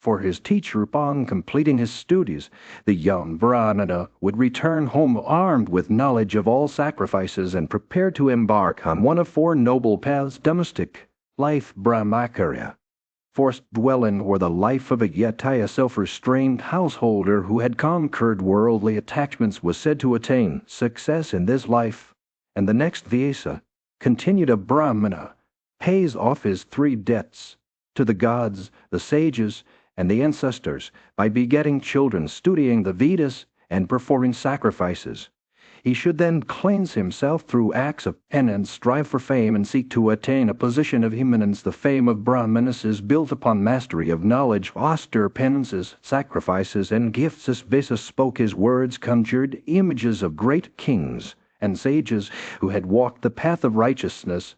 for his teacher. Upon completing his studies, the young Brahmana would return home armed with knowledge of all sacrifices and prepared to embark on one of four noble paths: domestic life, brahmacharya, forced dwelling, or the life of a yataya, self-restrained householder who had conquered worldly attachments, was said to attain success in this life. And the next Vyasa, continued, a Brahmana pays off his three debts to the gods, the sages, and the ancestors by begetting children, studying the Vedas, and performing sacrifices. He should then cleanse himself through acts of penance, strive for fame, and seek to attain a position of eminence. The fame of Brahmanas is built upon mastery of knowledge, austere penances, sacrifices, and gifts. As Vesa spoke his words, conjured images of great kings and sages who had walked the path of righteousness.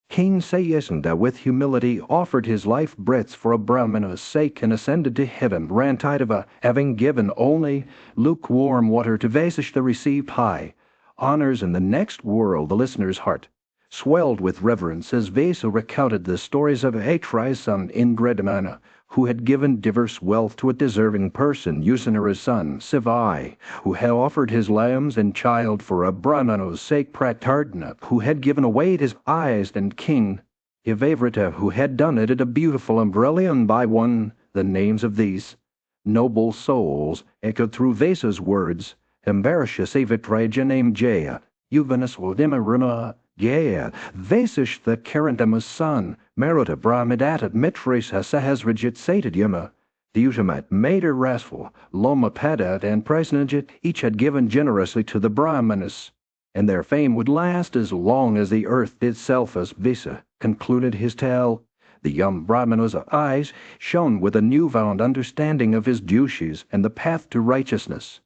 King Sayasanda, with humility, offered his life breaths for a Brahmana's sake and ascended to heaven. Rantidava, having given only lukewarm water to Vasishta, received high honors in the next world. The listener's heart swelled with reverence as Vesa recounted the stories of Atri's son Indradamana, who had given diverse wealth to a deserving person, Usanara's son Sivai, who had offered his lambs and child for a Brahmana's sake, Pratardana, who had given away his eyes, and King Ivavrata, who had donated a beautiful umbrella. And by one, the names of these noble souls echoed through Vesa's words: Ambarisha Savitraja named Jaya, Yuvanas Vodimarima, Gaya, Vasish the Karandama's son, Maruta Brahmadatta, Mitresa Sahasrajit Satadyama, Dutamat, Mater Rasful, Lomapadat, and Prasnajit, each had given generously to the Brahmanas, and their fame would last as long as the earth itself. As Vesa concluded his tale, the young Brahmana's eyes shone with a new-found understanding of his duties and the path to righteousness.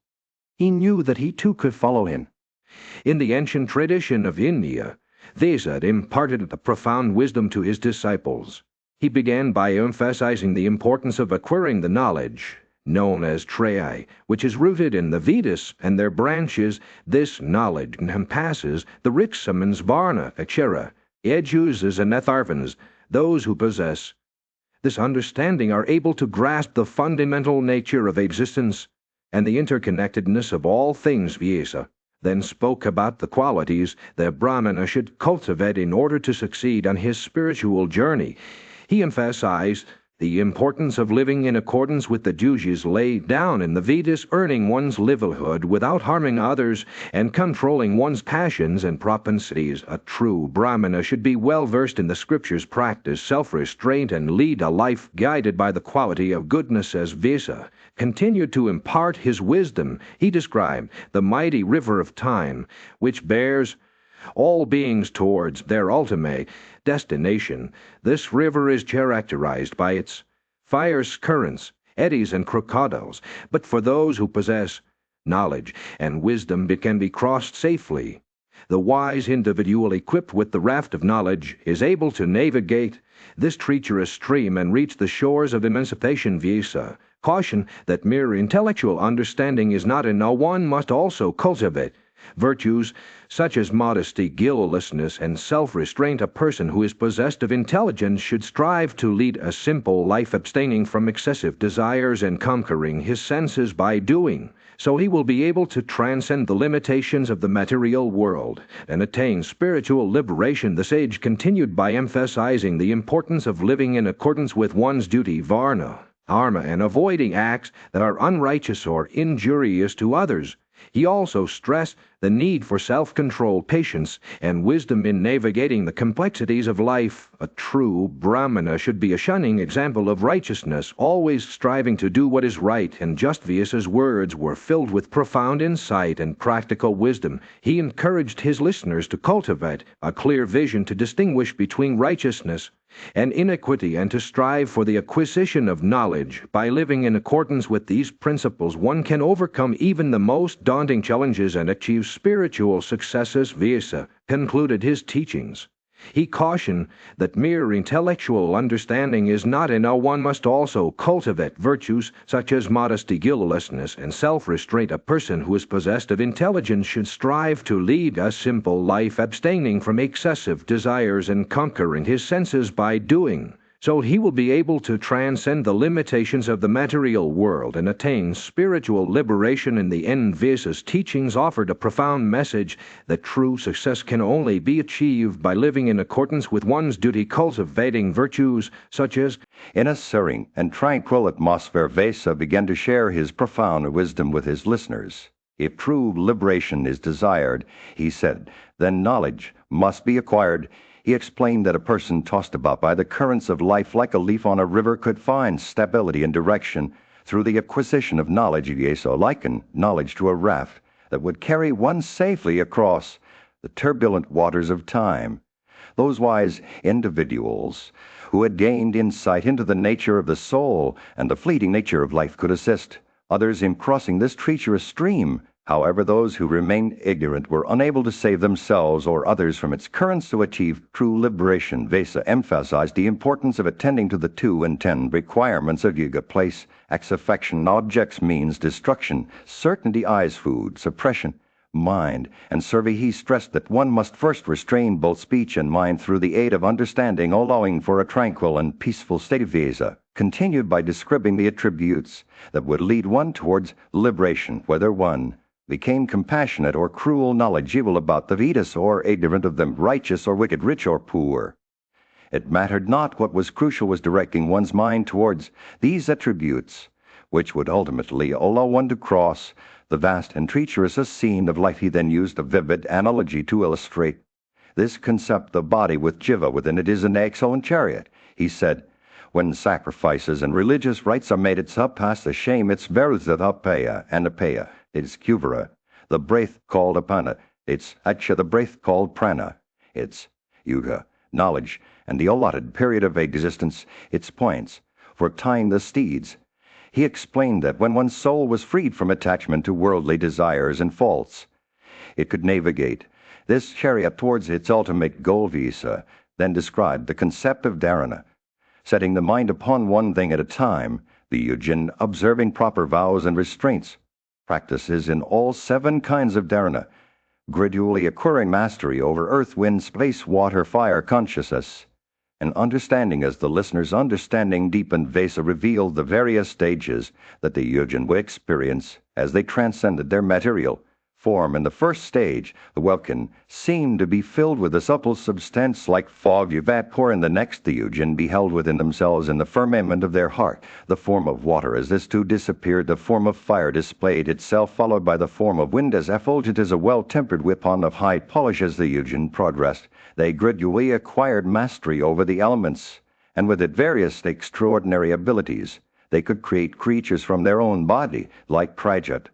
He knew that he too could follow him. In the ancient tradition of India, Vesa imparted a profound wisdom to his disciples. He began by emphasizing the importance of acquiring the knowledge known as Trayai, which is rooted in the Vedas and their branches. This knowledge encompasses the Riksamans, Varna, Akshara, Yajus, and Atharvans. Those who possess this understanding are able to grasp the fundamental nature of existence and the interconnectedness of all things. Vyasa then spoke about the qualities the Brahmana should cultivate in order to succeed on his spiritual journey. He emphasized the importance of living in accordance with the duties laid down in the Vedas, earning one's livelihood without harming others, and controlling one's passions and propensities. A true Brahmana should be well versed in the scriptures, practice self-restraint, and lead a life guided by the quality of goodness. As Vesa continued to impart his wisdom, he described the mighty river of time, which bears all beings towards their ultimate destination. This river is characterized by its fierce currents, eddies, and crocodiles, but for those who possess knowledge and wisdom it can be crossed safely. The wise individual equipped with the raft of knowledge is able to navigate this treacherous stream and reach the shores of emancipation. Vyasa caution that mere intellectual understanding is not enough. One must also cultivate virtues such as modesty, guilelessness, and self-restraint. A person who is possessed of intelligence should strive to lead a simple life, abstaining from excessive desires and conquering his senses. By doing so, he will be able to transcend the limitations of the material world and attain spiritual liberation. The sage continued by emphasizing the importance of living in accordance with one's duty, varna, dharma, and avoiding acts that are unrighteous or injurious to others. He also stressed the need for self-control, patience, and wisdom in navigating the complexities of life. A true Brahmana should be a shining example of righteousness, always striving to do what is right, and just Vyasa's words were filled with profound insight and practical wisdom. He encouraged his listeners to cultivate a clear vision to distinguish between righteousness and iniquity, and to strive for the acquisition of knowledge. By living in accordance with these principles, one can overcome even the most daunting challenges and achieve spiritual successes. Vyasa concluded his teachings. He cautioned that mere intellectual understanding is not enough. One must also cultivate virtues such as modesty, guilelessness, and self-restraint. A person who is possessed of intelligence should strive to lead a simple life, abstaining from excessive desires and conquering his senses by doing so he will be able to transcend the limitations of the material world and attain spiritual liberation. In the end, Vyasa's teachings offered a profound message that true success can only be achieved by living in accordance with one's duty, cultivating virtues such as... In a serene and tranquil atmosphere, Vyasa began to share his profound wisdom with his listeners. If true liberation is desired, he said, then knowledge must be acquired. He explained that a person tossed about by the currents of life like a leaf on a river could find stability and direction through the acquisition of knowledge. Vyasa likened knowledge to a raft that would carry one safely across the turbulent waters of time. Those wise individuals who had gained insight into the nature of the soul and the fleeting nature of life could assist others in crossing this treacherous stream. However, those who remained ignorant were unable to save themselves or others from its currents. To achieve true liberation, Vyasa emphasized the importance of attending to the 2 and 10 requirements of yoga: place, acts, affection, objects, means, destruction, certainty, eyes, food, suppression, mind, and survey. He stressed that one must first restrain both speech and mind through the aid of understanding, allowing for a tranquil and peaceful state. Of Vyasa continued by describing the attributes that would lead one towards liberation, whether one became compassionate or cruel, knowledgeable about the Vedas or ignorant of them, righteous or wicked, rich or poor. It mattered not. What was crucial was directing one's mind towards these attributes, which would ultimately allow one to cross the vast and treacherous scene of life. He then used a vivid analogy to illustrate this concept. The body with jiva within it is an excellent chariot. He said, when sacrifices and religious rites are made, it's up past the shame. It's Varuthatapaya and Apaya. It's Kuvara, the breath called Apana. It's Acha, the breath called Prana. It's Yuga, knowledge, and the allotted period of existence, its points for tying the steeds. He explained that when one's soul was freed from attachment to worldly desires and faults, it could navigate this chariot towards its ultimate goal. Vyasa then described the concept of dharana, setting the mind upon one thing at a time, the yujin, observing proper vows and restraints, practices in all 7 kinds of dharana, gradually acquiring mastery over earth, wind, space, water, fire, consciousness, and understanding. As the listener's understanding deepened, Vyasa revealed the various stages that the yujin would experience as they transcended their material form. In the first stage, the welkin seemed to be filled with a supple substance like fog vapor. In the next, the yujin beheld within themselves in the firmament of their heart the form of water. As this too disappeared, the form of fire displayed itself, followed by the form of wind, as effulgent as a well-tempered weapon of high polish. As the yujin progressed, they gradually acquired mastery over the elements, and with it various extraordinary abilities. They could create creatures from their own body, like Prajat.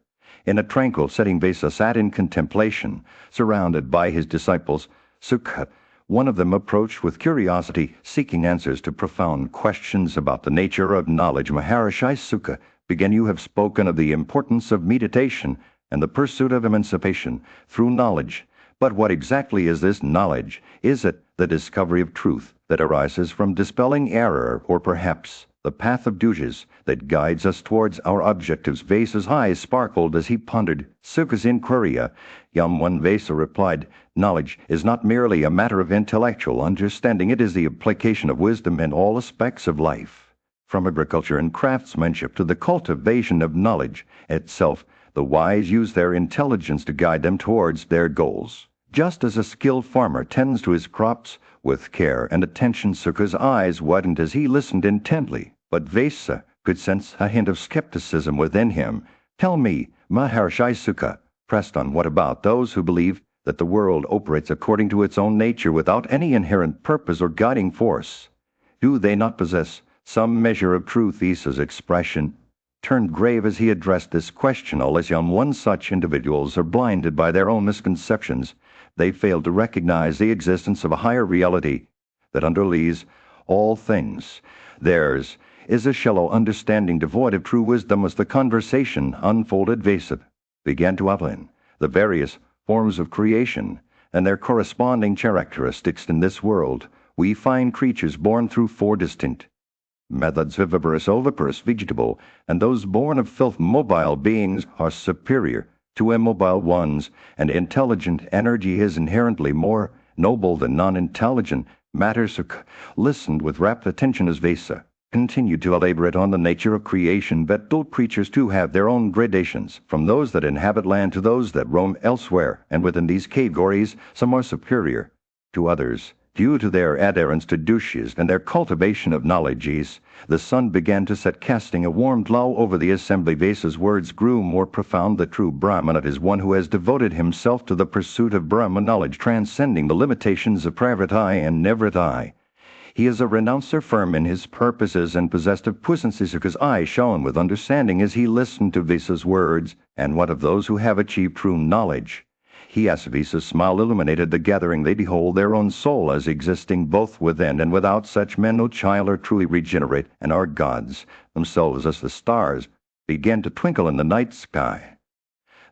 In a tranquil setting, Vyasa sat in contemplation, surrounded by his disciples. Sukha, one of them, approached with curiosity, seeking answers to profound questions about the nature of knowledge. Maharishi Sukha began, you have spoken of the importance of meditation and the pursuit of emancipation through knowledge. But what exactly is this knowledge? Is it the discovery of truth that arises from dispelling error, or perhaps the path of duties that guides us towards our objectives? Vyasa's eyes sparkled as he pondered Sukha's inquiry. One Vyasa replied, knowledge is not merely a matter of intellectual understanding. It is the application of wisdom in all aspects of life, from agriculture and craftsmanship to the cultivation of knowledge itself. The wise use their intelligence to guide them towards their goals, just as a skilled farmer tends to his crops with care and attention. Sukha's eyes widened as he listened intently, but Vyasa could sense a hint of skepticism within him. Tell me, Maharishi Sukha, pressed on what about those who believe that the world operates according to its own nature without any inherent purpose or guiding force? Do they not possess some measure of truth? Isa's expression turned grave as he addressed this question. Unless one such individuals are blinded by their own misconceptions, they fail to recognize the existence of a higher reality that underlies all things. Theirs is a shallow understanding devoid of true wisdom. As the conversation unfolded, Vesa began to outline the various forms of creation and their corresponding characteristics. In this world, we find creatures born through four distinct methods: viviparous, oviparous, vegetable, and those born of filth. Mobile beings are superior to immobile ones, and intelligent energy is inherently more noble than non-intelligent matter. Listened with rapt attention as Vesa continued to elaborate on the nature of creation. But all creatures too have their own gradations, from those that inhabit land to those that roam elsewhere, and within these categories some are superior to others, due to their adherence to douches and their cultivation of knowledge. The sun began to set, casting a warm glow over the assembly. Vesa's words grew more profound. The true Brahmana is one who has devoted himself to the pursuit of Brahma knowledge, transcending the limitations of pravriti and nivriti. He is a renouncer, firm in his purposes and possessed of puissance. His eyes shone with understanding as he listened to Vesa's words. And what of those who have achieved true knowledge? He asked. Vesa's smile illuminated the gathering. They behold their own soul as existing both within and without. Such men, O child, are truly regenerate and are gods themselves, as the stars began to twinkle in the night sky.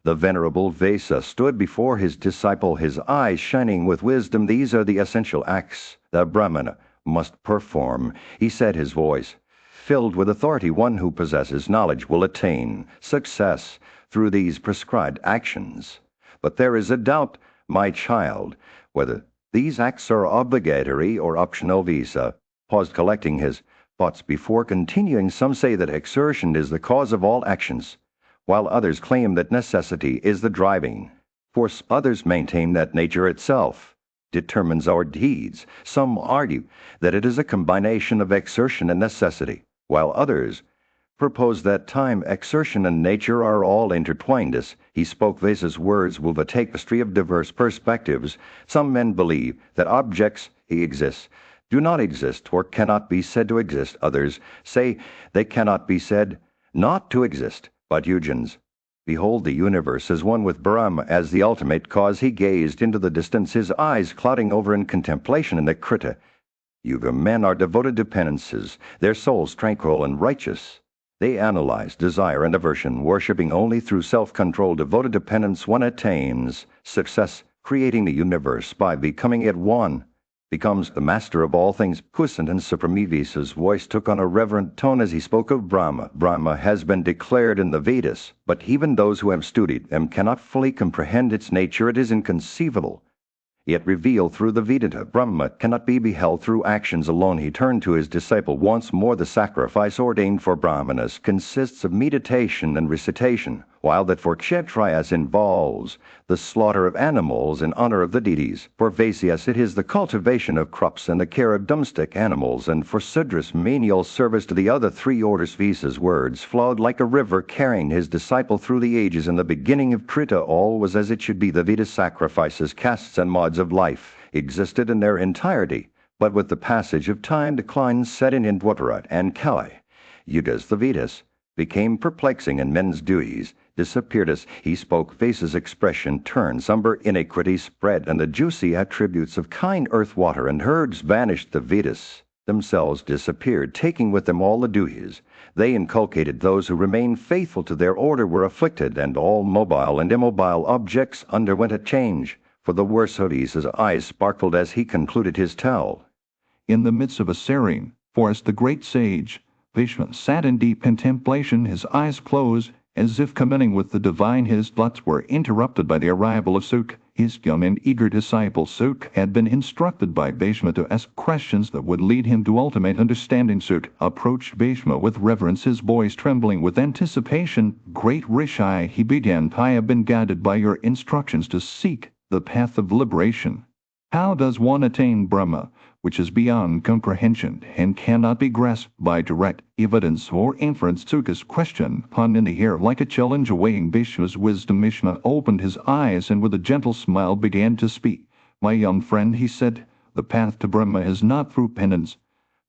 The venerable Vesa stood before his disciple, his eyes shining with wisdom. These are the essential acts the Brahmana must perform, he said, his voice filled with authority. One who possesses knowledge will attain success through these prescribed actions. But there is a doubt, my child, whether these acts are obligatory or optional. Vesa paused, collecting his thoughts before continuing. Some say that exertion is the cause of all actions, while others claim that necessity is the driving force. Others maintain that nature itself determines our deeds. Some argue that it is a combination of exertion and necessity, while others propose that time, exertion, and nature are all intertwined. As he spoke, Vesa's words will the tapestry of diverse perspectives. Some men believe that objects exist, do not exist, or cannot be said to exist. Others say they cannot be said not to exist. But Eugens behold the universe as one, with Brahma as the ultimate cause. He gazed into the distance, his eyes clouding over in contemplation. And the Krita Yuga men are devoted to penances, their souls tranquil and righteous. They analyze desire and aversion, worshipping only through self-control. Devoted to penance, one attains success, creating the universe by becoming it. One becomes the master of all things, puissant and supreme. Vesa's voice took on a reverent tone as he spoke of Brahma. Brahma has been declared in the Vedas, but even those who have studied them cannot fully comprehend its nature. It is inconceivable, yet revealed through the Vedanta. Brahma cannot be beheld through actions alone. He turned to his disciple once more. The sacrifice ordained for Brahmanas consists of meditation and recitation, while that for Kshatriyas involves the slaughter of animals in honor of the deities. For Vaisyas it is the cultivation of crops and the care of domestic animals, and for Sudras menial service to the other three orders. Vesa's words flowed like a river, carrying his disciple through the ages. In the beginning of Trita, all was as it should be. The Veda sacrifices, castes, and modes of life existed in their entirety, but with the passage of time declines set in Dwapara and Kali Yugas. The Vedas became perplexing, and men's duties disappeared. As he spoke, Vesa's expression turned somber. Iniquity spread, and the juicy attributes of kind earth, water, and herds vanished. The Vedas themselves disappeared, taking with them all the duties they inculcated. Those who remained faithful to their order were afflicted, and all mobile and immobile objects underwent a change for the worse. His eyes sparkled as he concluded his tale. In the midst of a serene forest, the great sage Bhishma sat in deep contemplation, his eyes closed, as if communing with the divine. His thoughts were interrupted by the arrival of Suk. His young and eager disciple Suk had been instructed by Bhishma to ask questions that would lead him to ultimate understanding. Suk approached Bhishma with reverence, his voice trembling with anticipation. Great Rishi, he began, I have been guided by your instructions to seek the path of liberation. How does one attain Brahma? which is beyond comprehension and cannot be grasped by direct evidence or inference. Suka's question hung in the air like a challenge awaiting Bhishma's wisdom. Bhishma opened his eyes and with a gentle smile began to speak. "My young friend," he said, "the path to Brahma is not through penance,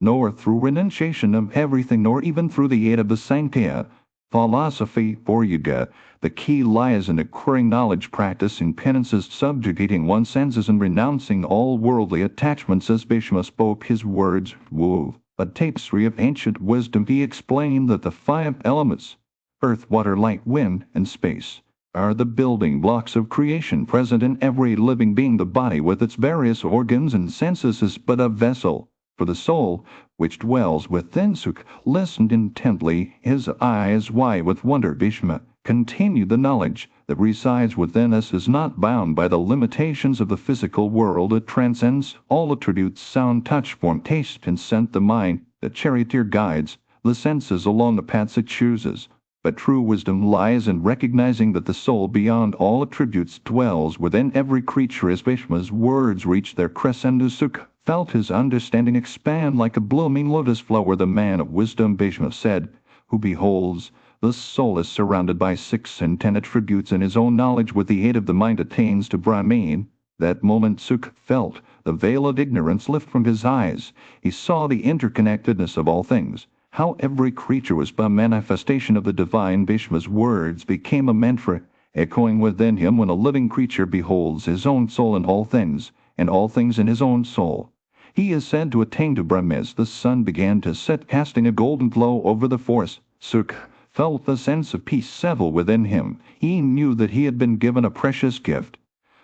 nor through renunciation of everything, nor even through the aid of the Sankhya philosophy or yoga. The key lies in acquiring knowledge, practicing penances, subjugating one's senses, and renouncing all worldly attachments." As Bhishma spoke, his words wove a tapestry of ancient wisdom. He explained that the 5 elements, earth, water, light, wind, and space, are the building blocks of creation present in every living being. The body, with its various organs and senses, is but a vessel for the soul, which dwells within. Sukha listened intently, his eyes wide with wonder. Bhishma continued, "The knowledge that resides within us is not bound by the limitations of the physical world. It transcends all attributes, sound, touch, form, taste, and scent. The mind, the charioteer, guides the senses along the paths it chooses. But true wisdom lies in recognizing that the soul, beyond all attributes, dwells within every creature." As Bhishma's words reached their crescendo, Sukha felt his understanding expand like a blooming lotus flower. "The man of wisdom," Bhishma said, "who beholds the soul is surrounded by 6 and 10 attributes, and his own knowledge with the aid of the mind attains to Brahman." That moment Sukha felt the veil of ignorance lift from his eyes. He saw the interconnectedness of all things, how every creature was but a manifestation of the divine. Bhishma's words became a mantra, echoing within him. When a living creature beholds his own soul in all things, and all things in his own soul, he is said to attain to Brahma. As the sun began to set, casting a golden glow over the forest, Sukha felt the sense of peace settle within him. He knew that he had been given a precious gift,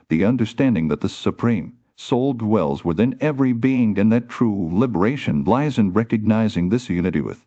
the understanding that the Supreme Soul dwells within every being, and that true liberation lies in recognizing this unity with.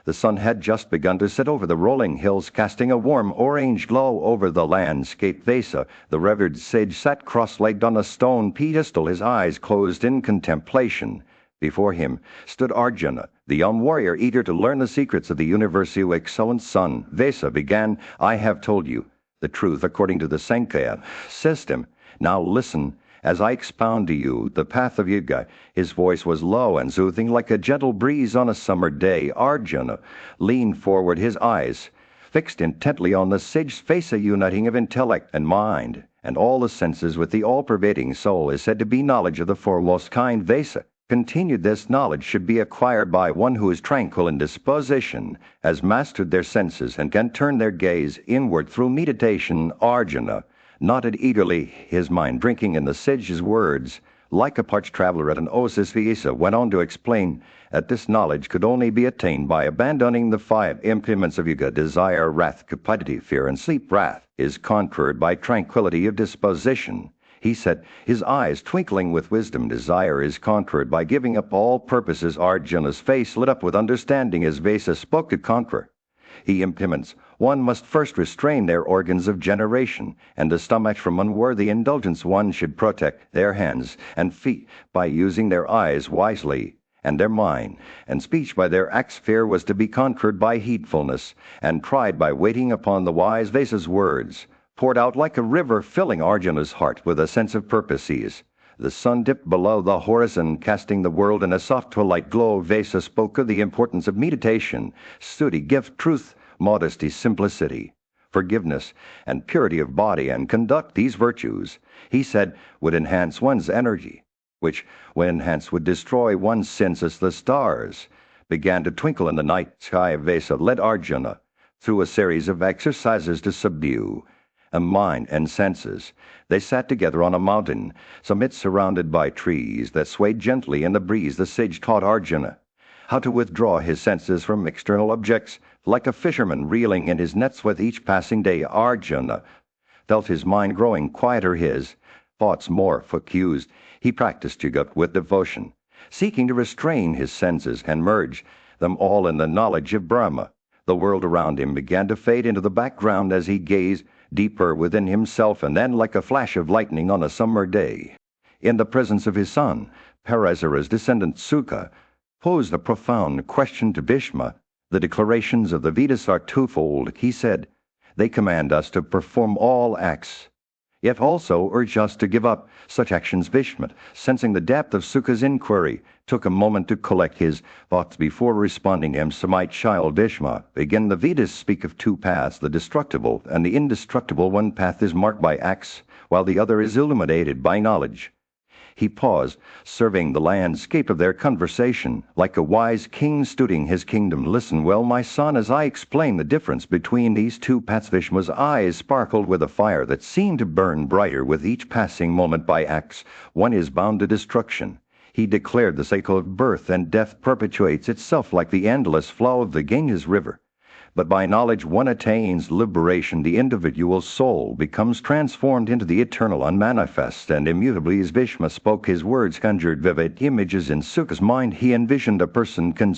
The sun had just begun to set over the rolling hills, casting a warm orange glow over the landscape. Vesa, the revered sage, sat cross-legged on a stone pedestal, his eyes closed in contemplation. Before him stood Arjuna, the young warrior eager to learn the secrets of the universal excellent sun. Vesa began, "I have told you the truth according to the Sankhya system. Now listen as I expound to you the path of yoga." His voice was low and soothing, like a gentle breeze on a summer day. Arjuna leaned forward, his eyes fixed intently on the sage's face. A uniting of intellect and mind and all the senses with the all-pervading soul is said to be knowledge of the foremost kind. Vesa continued, "This knowledge should be acquired by one who is tranquil in disposition, has mastered their senses, and can turn their gaze inward through meditation." Arjuna nodded eagerly, his mind drinking in the sage's words. Like a parched traveler at an oasis, Vesa went on to explain that this knowledge could only be attained by abandoning the 5 implements of yoga: desire, wrath, cupidity, fear, and sleep. Wrath is conquered by tranquility of disposition, he said, his eyes twinkling with wisdom. Desire is conquered by giving up all purposes. Arjuna's face lit up with understanding as Vesa spoke to conquer. He implements, one must first restrain their organs of generation and the stomach from unworthy indulgence. One should protect their hands and feet by using their eyes wisely, and their mind and speech by their acts. Fear was to be conquered by heedfulness, and pride by waiting upon the wise. Vesa's words poured out like a river, filling Arjuna's heart with a sense of purpose. The sun dipped below the horizon, casting the world in a soft twilight glow. Vesa spoke of the importance of meditation, study, gift, truth, modesty, simplicity, forgiveness, and purity of body and conduct. These virtues, he said, would enhance one's energy, which, when enhanced, would destroy one's sins. As the stars began to twinkle in the night sky, Vesa led Arjuna through a series of exercises to subdue mind and senses. They sat together on a mountain summit surrounded by trees that swayed gently in the breeze. The sage taught Arjuna how to withdraw his senses from external objects, like a fisherman reeling in his nets. With each passing day, Arjuna felt his mind growing quieter, his thoughts more focused. He practiced yoga with devotion, seeking to restrain his senses and merge them all in the knowledge of Brahma. The world around him began to fade into the background as he gazed deeper within himself, and then, like a flash of lightning on a summer day, in the presence of his son, Parasara's descendant Sukha posed a profound question to Bhishma. The declarations of the Vedas are twofold, he said. They command us to perform all acts Yet also urged us to give up such actions. Vishma, sensing the depth of Sukha's inquiry, took a moment to collect his thoughts before responding to him. So my child Vishma, again the Vedas speak of two paths, the destructible and the indestructible. One path is marked by acts, while the other is illuminated by knowledge. He paused, surveying the landscape of their conversation, like a wise king studying his kingdom. Listen well, my son, as I explain the difference between these two paths. Vishma's eyes sparkled with a fire that seemed to burn brighter with each passing moment. By acts, one is bound to destruction. He declared the cycle of birth and death perpetuates itself like the endless flow of the Ganges River. But by knowledge one attains liberation. The individual soul becomes transformed into the eternal, unmanifest, and immutably. As Bhishma spoke, his words conjured vivid images in Sukha's mind. He envisioned a person consumed